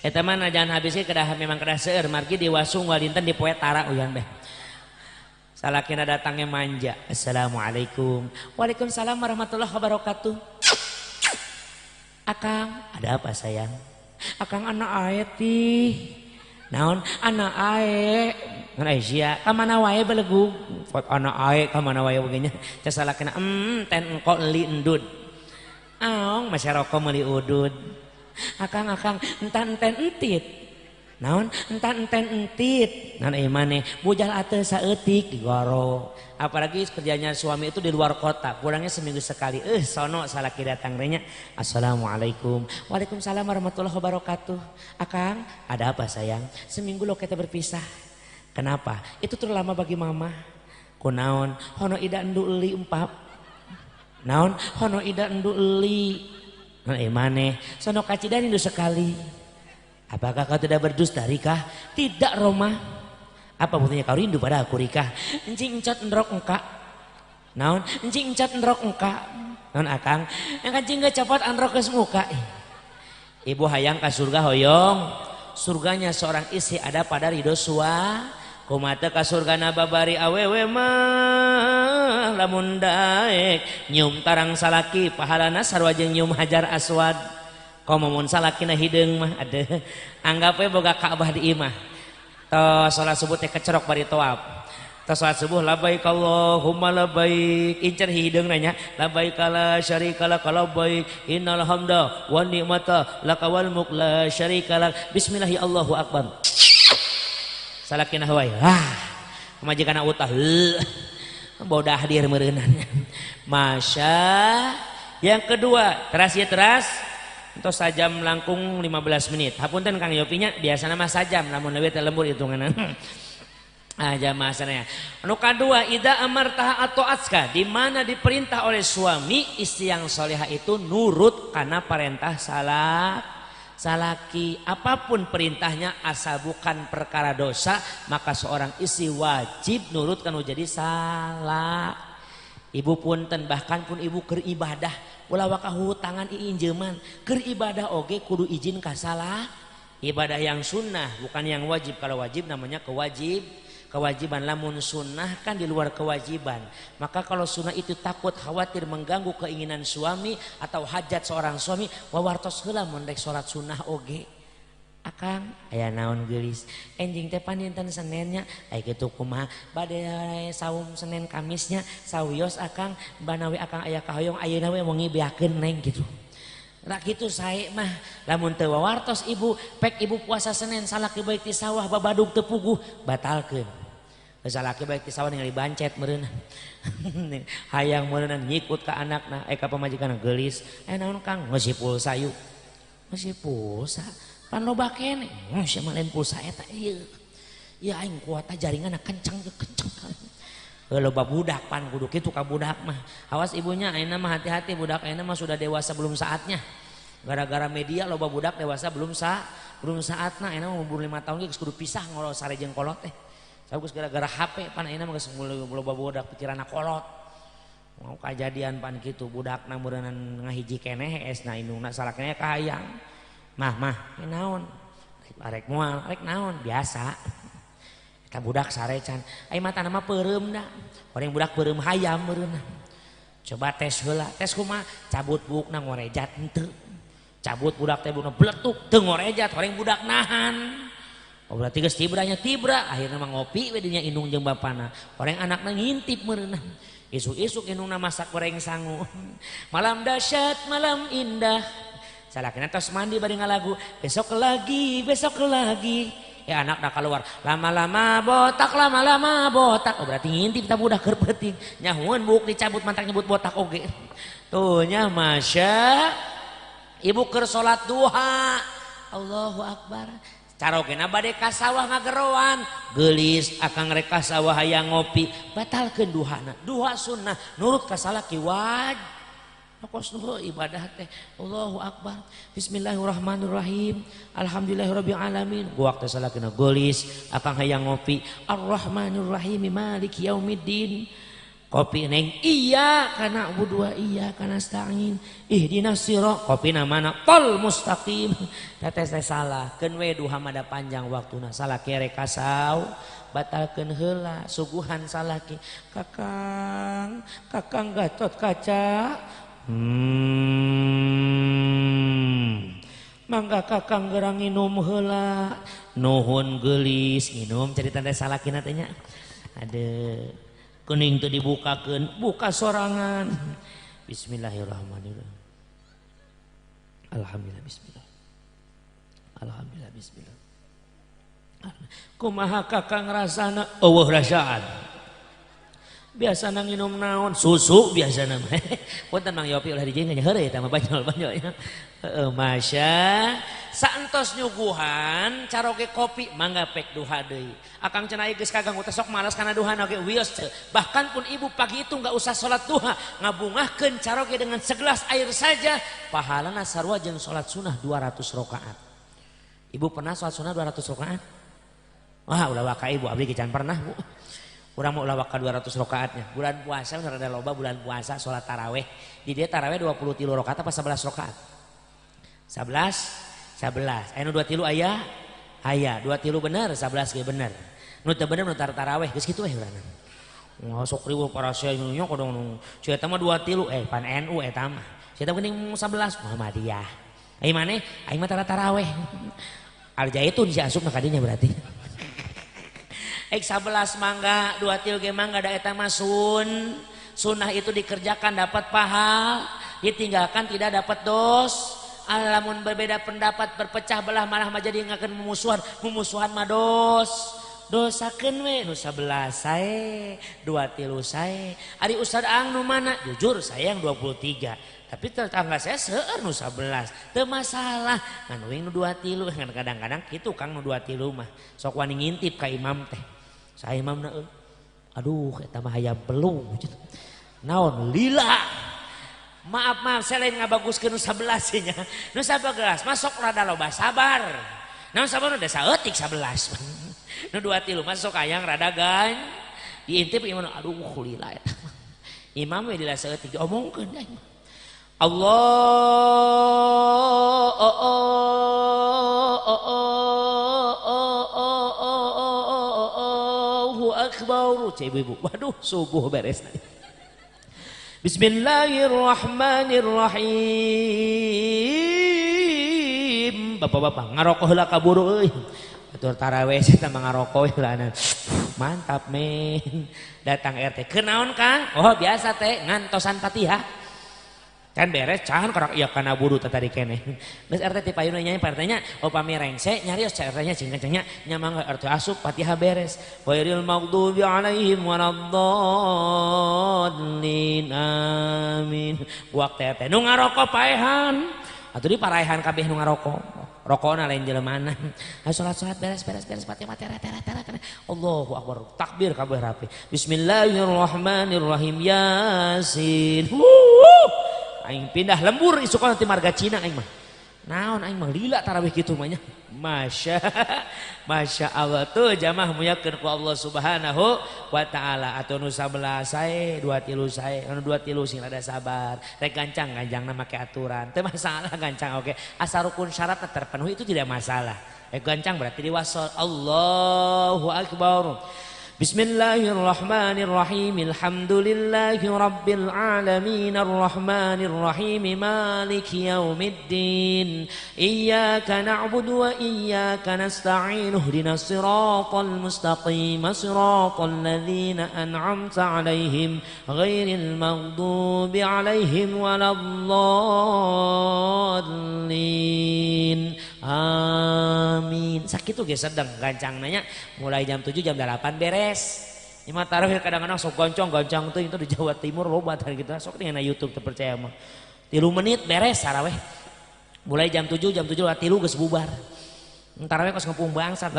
Eta mah najan habisnya memang kedah seueur margi diwasung walinten di poe tara uyan beh. Salakina datangnya manja. Assalamualaikum. Waalaikumsalam warahmatullahi wabarakatuh. Akang, ada apa sayang? Akang anak ae tih. Naon? Anak ae. Ngan Aisyah, ka mana wae belegu? Fot anak ae ka mana wae begenya. Ca salakina ten engko li endud. Aong masyarakat meuli udud. Akang entan entit. naon enten entit naon maneh bujal ateu saeutik digoro. Apalagi kerjanya suami itu di luar kota, pulangnya seminggu sekali. Sono salaki datang nya. Assalamualaikum. Waalaikumsalam warahmatullahi wabarakatuh. Akang, ada apa sayang? Seminggu lo kita berpisah. Kenapa? Itu terlalu lama bagi mama. Kunaon? Hono ida endu euli empap. Naon? Hono ida endu euli. Maneh, sono kacidan indu sekali. Apakah kau tidak berdusta Rika? Tidak Roma. Apa buktinya kau rindu pada aku Rika? Encing encot endrok engka. Naon? Encing encot endrok engka. Naon akang? Yang kancing gak copot androk ke muka. Ibu hayang ke surga hoyong. Surganya seorang istri ada pada ridho sua. Kumata ke surga nababari awewe mah lamun daek nyum tarang salaki pahalana sarua jeung nyum hajar aswad. Komomun salakina hideung mah ada. Anggap we boga Ka'bah di imah. Tos salat subuh teh kecerok bari tawaf. Tos salat subuh labbaik Allahumma labbaik. Incer hideung nanya labbaik la syarika lak labbaik innal hamda wan ni'mata lak wal mulk la syarika lak. Bismillah ya Allahu akbar. Salakina hawai. Majikanna utah. Bodah hadir meureunannya. Masya. Yang kedua, teras ya teras. Untuk sajam langkung 15 menit. Hapunten Kang Yopinya biasana mah sajam lamun leuwih teh lembur hitunganan. Jamaah sanaya. Anu kadua ida amartaha atau atska di mana diperintah oleh suami istri yang solehah itu nurut karena perintah salaki. Apapun perintahnya asal bukan perkara dosa maka seorang istri wajib nurut kanu jadi salah. Ibu punten bahkan pun ibu keur ibadah ulah wakahu tangan iinjeuman keur ibadah oge kudu izin ka salah. Ibadah yang sunnah bukan yang wajib. Kalau wajib namanya kewajiban. Lamun sunnah kan di luar kewajiban. Maka kalau sunnah itu takut khawatir mengganggu keinginan suami atau hajat seorang suami wawartos heula mun rek salat sunnah oge. Akang aya naon geulis enjing teh paninten Senennya aya kitu kumaha bade saum Senen Kamisnya sawios akang banawi akang aya kahoyong ayeuna we mau ngibeakeun neng gitu. Rak kitu sae mah lamun teu wawartos ibu pek ibu puasa Senin salaki baik ti sawah babadug teu puguh batalkeun. Salaki baik ti sawah ningali bancet meureunna. Hayang meureunna nyikut ka anakna ka pamajikanna geulis naon Kang ngeusi pulsa yuk. Ngeusi pulsa pan loba kene sia mah lain pulsa eta ieu ya aing kuat jaringanna kenceng. Loba budak pan kudu kitu ka budak mah awas ibunya ayeuna mah hati-hati budak ayeuna mah sudah dewasa belum saatnya gara-gara media loba budak dewasa belum saatna ayeuna umur 5 tahun geus kudu pisah ngolo sare jeung kolot teh sagus gara-gara HP pan ayeuna mah geus loba budak pikiranna kolot mau kajadian pan kitu budakna meureunna ngahiji keneh esna indungna salakna kahayang mah naon arek moal arek naon biasa eta budak sarecan ai mata nama peureum da orang budak peureum hayam meureunna coba tes heula tes kumaha cabut bukna ngorejat henteu cabut budak teh bukna bletuk teu ngorejat orang budak nahan berarti geus tibranya tibra akhirna mah ngopi we dinya indung jeung bapana orang anakna ngintip meureunna isuk-isuk indungna masak goreng sangu malam dahsyat malam indah salakina tos mandi bari ngalagu besok lagi ya anak dah keluar lama-lama botak berarti ngintip tak budak keur peuting nyahueun buk dicabut mantak nyebut botak oge tuh nya masya ibu keur salat duha Allahu akbar carokena bade ka sawah ngageroan geulis akang rek ka sawah hayang ngopi batalkeun duhana duha sunnah nurut ka salaki wajib pokos nuhun ibadah teh Allahu akbar bismillahirrahmanirrahim alhamdulillahirabbil alamin guak teh salakina geulis akang hayang ngopi arrahmanirrahim maliki yaumiddin kopi neng iya kana budua iya kana nasta'in ihdinas sirah kopi namana tol mustaqim teh salah keun we duha mada panjang waktuna salaki rek kasau batalkeun heula suguhan salaki kakang Gatot Kaca mangga kakang gerang nginum heula nuhun geulis nginum cerita teh salakina teh nya ade kuning teu dibukakeun buka sorangan bismillahirrahmanirrahim alhamdulillah bismillah Kumaha kakang rasana eueuh rasaan. Biasana nginum naon susu biasana mah. Punten Mang Yopi ulah dijieun nya heureuy eta mah banyol-banyol ya. Heeh masya. Saentos nyuguhan caroge kopi mangga pek duha deui. Akang cenah geus kaganggu teh sok malas kana duha oge wios teu. Bahkan pun ibu pagi itu enggak usah salat duha, ngabungahkeun caroge dengan segelas air saja pahalana sarua jeung salat sunah 200 rakaat. Ibu pernah salat sunah 200 rakaat? Wah, ulah waka ibu abdi can pernah, Bu. Urang mau ulah waka 200 rakaatnya. Bulan puasa bener ada loba bulan puasa salat tarawih. Di dia tarawih 23 rakaat apa 11 rakaat? 11. Anu 23 aya? Aya. 23 bener, 11 ge bener. Nu teu bener nu tarawih geus kitu we urang. Wah, sok riweuh para sia nya kodong nu. Sia eta mah 23 pan NU eta mah. Sia teh geuning 11 Muhammadiyah. Ai maneh? Aing mah tarawih. Al Zaitun si asup na kadinya berarti. 11 mangga, 23 ge mangga da eta mah sunnah itu dikerjakan dapat pahala, ditinggalkan tidak dapat dos. Alamun berbeda pendapat berpecah belah malah mah jadi ngakeun mumusuhan mah dosakeun we nu 11 sae 23 sae ari Ustad Ang nu mana jujur saya yang 23 tapi tetangga saya seueur nu 11 teu masalah ngan wing nu 23 ngan kadang-kadang kitu Kang nu 23 mah sok wani ngintip ka imam teh sa imamna aduh eta mah hayam pelung naon lila maaf saya lain ngabaguskeun nu 11 nya nu 11 masuk rada loba sabar naon sabar udah saeutik 11 nu 23 masuk ayang rada gan diintip imam aduh lila eta imam we dila saeutik omongkeun da Allahu akbar cai ibu waduh subuh beres Bismillahirrahmanirrahim bapak-bapak ngarokok heula kaburu euy atur tarawih eta mah ngarokok heula mantap men datang RT kenaon Kang oh biasa teh ngantosan Fatihah kan beres cahan karak iya kana buru tadi keneh geus RT ti payuna nya partenya upami rengse nyarios RT nya cing kencengnya nya mangga RT asup Fatihah beres ghairil maghdubi alaihim waladdallin amin waktu teh nu ngarokok paehan atuh di paraehan kabeh nu ngarokok rokona lain jeleumana salat beres Fatihah Allahu akbar takbir kabeh rapi bismillahirrahmanirrahim yasin aing pindah lembur isukan nanti marga Cina aing mah naon aing mah lila tarawih kitu mah nya Masya Allah tuh jamaah muyakeun ku Allah Subhanahu wa taala atuh nu 11 sae 23 sae anu 23 sing rada sabar rek gancang-gancangna make aturan teu masalah gancang oke asal rukun syaratna terpenuhi itu tidak masalah gancang berarti diwasal Allahu akbar Bismillahirrahmanirrahim Alhamdulillahi Rabbil Alamin Ar-Rahmanirrahim Maliki Yawmiddin Iyyaka na'budu wa iyyaka nasta'in Ihdinas siratal mustaqim Siratal ladzina an'amta 'alaihim ghairil maghdubi 'alaihim waladdallin Amin sakitu ge sedeng gancang nanya mulai jam 7 jam 8 beres imam tarawih kadang-kadang sok goncang tuh itu di Jawa Timur loba tah gitu sok dengan YouTube terpercaya mah 3 menit beres tarawih mulai jam 7 3 geus bubar tarawih kos ngepung bangsat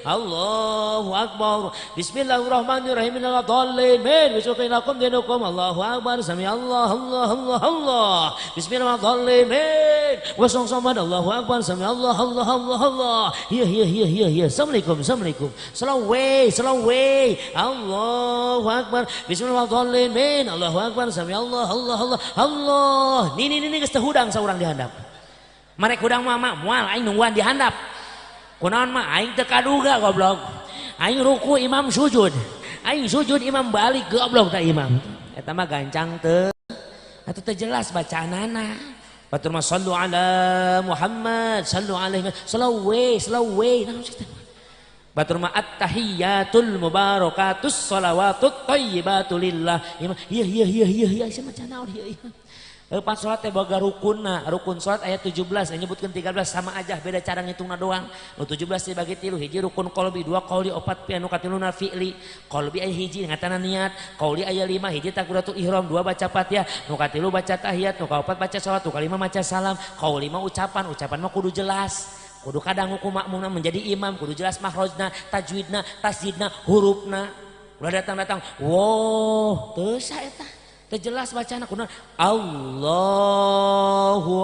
Allahu akbar bismillahirrahmanirrahim innalladzallin min bismillakum dinukum Allahu akbar sami Allah bismillahirrahmanirrahim min wasong samad Allahu akbar sami Allah ya assalamualaikum salawai Allahu akbar bismillahirrahmanirrahim min Allahu akbar sami Allah ini geus teu hudang saurang di handap marek hudang mama moal aing nungguan di handap kunaon mah aing teu kaduga goblok aing ruku imam sujud aing sujud imam balik goblok tah imam eta mah gancang teu atuh teu jelas bacaanana batur mah sallu ala Muhammad sallu alaihi salawai batur mah at-tahiyyatul mubarakatus shalawatut thayyibatu lillah iya sama canaon ieu Pas sholat teh boga rukunna, rukun sholat ayat 17 nyebutkeun 13 sama aja beda cara ngitungna doang. Nu 17 dibagi 3 hiji rukun qalbi, 2 qauli, 4 anu katiluna fi'li. Qalbi aya hiji ngatanna niat, qauli aya 5 hiji takbiratul ihram, 2 baca Fatihah, nu katilu baca tahiyat, nu kaopat baca salat, nu kalima maca salam. Qauli mah ucapan mah kudu jelas. Kudu kadang hukum makmumna menjadi imam kudu jelas makhrajna, tajwidna, tasdidna, hurufna. Ulah datang-datang, wow, teu sa eta. Terjelas bacana kudu Allahu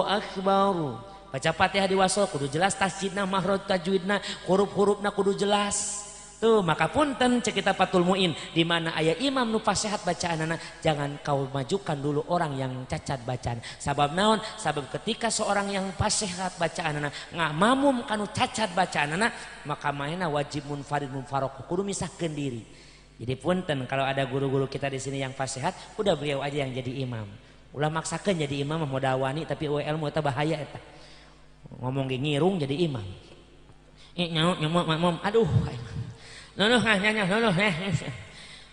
Akbar. Baca Fatihah di wasol kudu jelas tasdidna, makhraj, tajwidna, huruf-hurufna kudu jelas. Tuh maka punten cek kita Fathul Muin di mana aya imam nu fasihat bacaanana jangan kau majukan dulu orang yang cacat bacaan. Sabab naon? Sabab ketika seorang yang fasihat bacaanana ngamamum kanu cacat bacaanana maka mainna wajib munfarid munfaraq kudu misahkeun diri. Jadi punten kalau ada guru-guru kita di sini yang fasihat, udah beliau aja yang jadi imam. Ulah maksakeun jadi imam mau dawani tapi ilmu eta bahaya eta. Ngomong ge ngirung jadi imam. Nyamuk aduh. Nunuh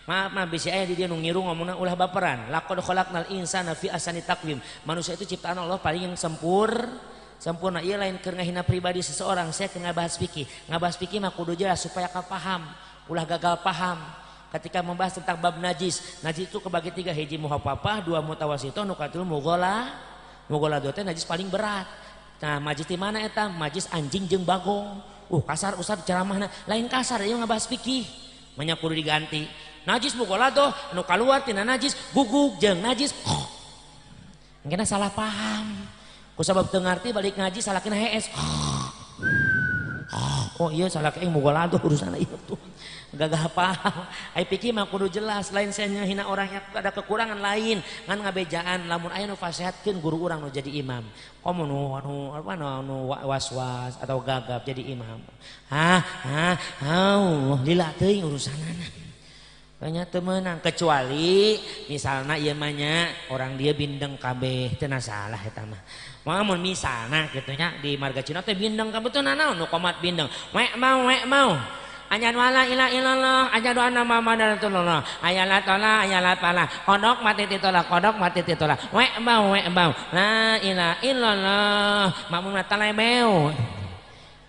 Maaf bisa aya di dia nu ngirung ngomongna ulah baperan. Laqad khalaqnal insana fi ahsani taqwim. Manusia itu ciptaan Allah paling yang sempurna. Ieu lain keur ngahina pribadi seseorang. Saya keur ngabahas fikih. Ngabahas fikih mah kudu jelas supaya ka paham. Ulah gagal paham. Ketika membahas tentang bab najis itu kebagi 3 hiji muhafafah 2 mutawasito nu katilu mughaladh teh najis paling berat. Nah majis di mana eta? Majis anjing jeung bagong. Kasar ustad ceramahna lain kasar ieu ngabahas fikih. Manya kudu diganti. Najis mughaladh nu kaluar tina najis guguk jeung najis. Engkena salah paham. Ku sabab teu ngarti balik ngaji salakina hees. Oh iya salak aing mughaladh urusan ieu tuh. Gagah paham. Ai pikir mah kudu jelas lain saya ngehina orang yang ada kekurangan lain ngan ngabejaan lamun aya nu fasihatkeun guru urang nu jadi imam. Komo nu waswas atau gagap jadi imam. Allah lila teuing urusanana. Kayaknya teu meunang kecuali misalna ieu mah nya orang dia bindeng kabeh teu salah eta mah. Mun misalna kitu nya di marga Cina teh bindeng kabeh teu naon nu komat bindeng. Wek mau. Ajan wala ila ilallah ajan anna Muhammadar Rasulullah ayalat tola ayalat pala kodok mati titola wek bau la ilaha illallah makmum talai beu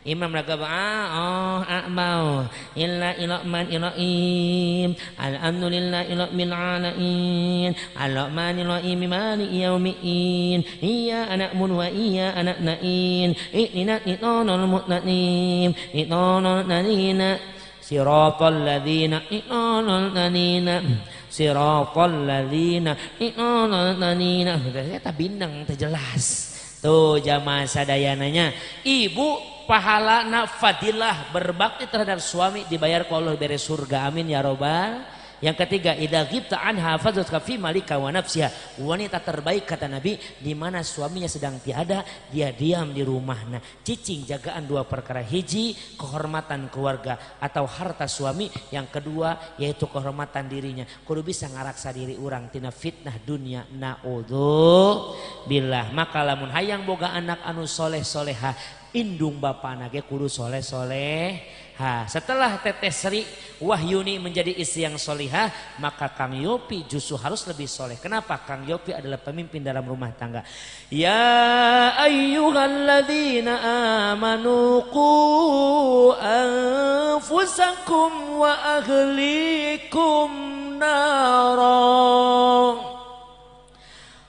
imam laga a'mau illa man ilaim alhamdulillah ila min alain alrahmanir rahim maliki yaumiddin iya anak mun wa iya anak nain inna itonul mutnaim itonul nanina siratal ladzina itonul nanina siratal ladzina itonul nanina eta bindeng teh jelas tuh jamaah sadayananya ibu pahalana fadilah berbakti terhadap suami dibayar ku Allah beres surga amin ya robbal. Yang ketiga idza ghibta anha fadzuka fi malika wa nafsiha wanita terbaik kata Nabi di mana suaminya sedang tiada dia diam di rumahna cicing jagaan 2 perkara hiji kehormatan keluarga atau harta suami yang kedua yaitu kehormatan dirinya kudu bisa ngaraksa diri urang tina fitnah dunia naudzubillah maka lamun hayang boga anak anu soleh soleha indung bapana ge kudu soleh setelah Teteh Sri Wahyuni menjadi istri yang solihah maka Kang Yopi justru harus lebih soleh. Kenapa? Kang Yopi adalah pemimpin dalam rumah tangga. Ya ayyuhalladzina amanu qu anfusakum wa ahlikum nara.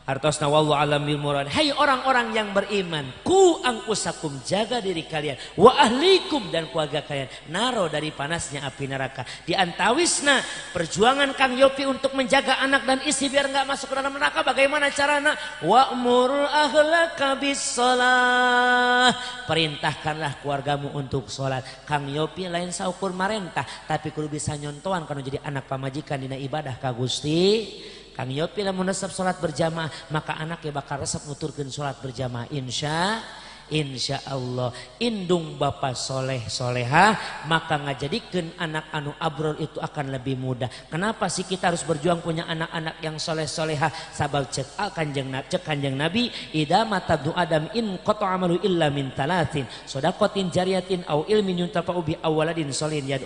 Artosna wallahu alam bil murad. Hai orang-orang yang beriman, ku angkusakum jaga diri kalian, wa ahlikum dan keluarga kalian, naro dari panasnya api neraka. Di antawisna perjuangan Kang Yopi untuk menjaga anak dan istri biar enggak masuk ke dalam neraka bagaimana carana? Wa'mur ahlaka bis shalah. Perintahkanlah keluargamu untuk sholat. Kang Yopi lain saukur marentah, tapi kudu bisa nyontoan kana jadi anak pamajikan dina ibadah ka Gusti. Kang Yopi lamun resep sholat berjamaah maka anaknya bakal resep nuturkeun sholat berjamaah Insya Allah indung bapak soleh soleha maka ngajadikeun anak anu abror itu akan lebih mudah. Kenapa sih kita harus berjuang punya anak-anak yang soleh soleha? Sabab cek kanjeng Nabi idza matabnu adam in qata amalu illa min talatin shadaqatin jariyatin au ilmin yuntafa'u bi awaladin solihin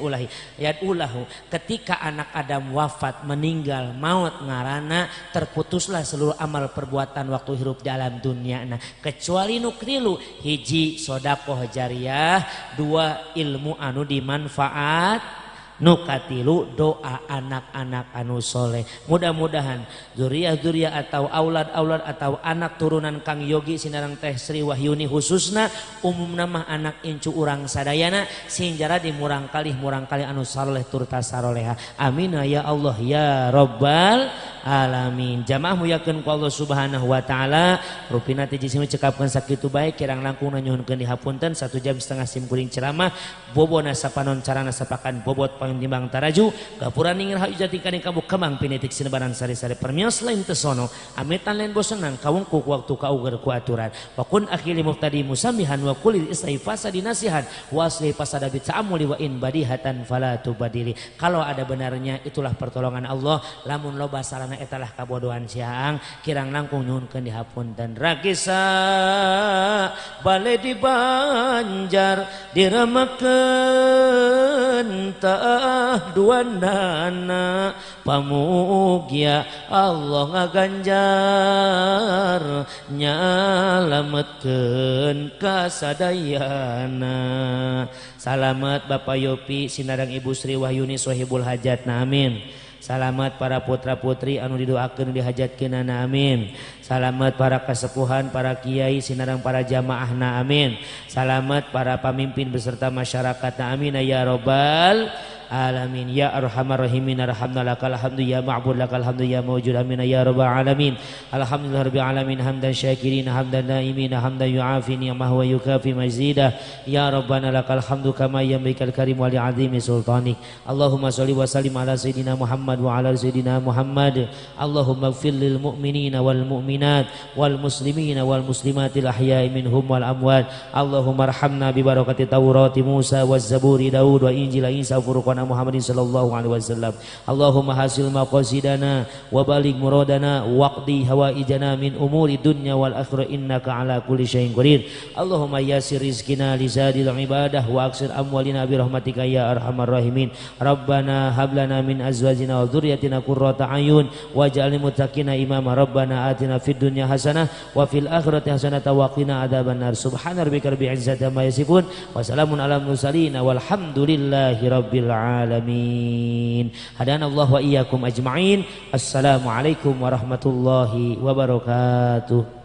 yad'ulahu. Ketika anak Adam wafat meninggal maut ngarana terputuslah seluruh amal perbuatan waktu hidup di alam dunia. Nah kecuali nu krilu hiji sodaqoh jariyah, dua ilmu anu dimanfaat, nu katilu doa anak-anak anu soleh. Mudah-mudahan zuriat-zuriat atau aulad-aulad atau anak turunan Kang Yogi Sinarang Teh Sri Wahyuni khususna umumna mah anak incu urang sadayana sinjara di murang kali anu saleh turta saroleha. Amin ya Allah ya Rabbal alamin. Jamaah muyakeun ku Allah Subhanahu wa taala rupina teh jisimi cekapkeun sakitu bae kirang langkung nyuhunkeun dihapunten 1 jam setengah sim kuring ceramah bobona sapanon carana sapakan bobot timbang taraju gapura ningir hajati kani kabu kemang pinetik sinebaran sari-sari permios lain tesono amitan lain bosenan kawungku waktu kauger ku aturan wa kun akhili muftadi musambihan wa kulil istaifasa dinasihan wa asli pasadabit sa'amuli wa in badihatan fala tubadili. Kalau ada benarnya itulah pertolongan Allah, lamun loba salana etalah kabodohan siang kirang langkung nyuhunkeun dihapunten. Rakisa bale di Banjar diremakeun duandana pamugia Allah ngaganjar nyalametkeun kasadayana. Salamet Bapak Yopi Sinarang Ibu Sri Wahyuni Sohibul Hajatna amin. Salamet para putra putri anu didoakeun dihajatkeunana amin. Salamet para kasepuhan para kiai sinarang para jamaahna amin. Salamet para pamimpin beserta masyarakatna amin ya Rabbal alamin ya arhamar rahimin arhamna lakal hamdu ya ma'bud lakal hamdu ya mawjud amin ya rabbal alamin. Alhamdulillah rabbil alamin hamdan syakirin hamdan naimin hamdan yu'afi ni'mah wa yukafi mazidah ya rabbana lakal hamdu kama yambikal karim wa li'azimi sultanik. Allahumma sholli wa sallim ala sayyidina Muhammad wa ala sayyidina Muhammad. Allahumma ighfir lil mu'minina wal mu'minat wal muslimina wal muslimatil ahya'i minhum wal amwat. Allahumma arhamna bi barakati Taurati Musa waz Zaburi Daud wa Injil Isa Furqan Muhammadin sallallahu alaihi wasallam. Allahumma hasil maqasidana wa baligh muradana waqdi hawaijana min umuri dunya wal akhirah innaka ala kulli syai'in qadir. Allahumma yassir rizqina li zadil ibadah wa aksir amwalina bi rahmatika ya arhamar rahimin. Rabbana hab lana min azwajina wa dzurriyyatina qurrata ayun waj'alna muttaqina imama. Rabbana atina fid dunya hasanah wa fil akhirati hasanah wa qina adzabannar. Subhana rabbika rabbil izzati amma yasifun wa salamun alal mursalin walhamdulillahi rabbil alamin. Hadanallahu wa iyyakum ajma'in. Assalamualaikum warahmatullahi wabarakatuh.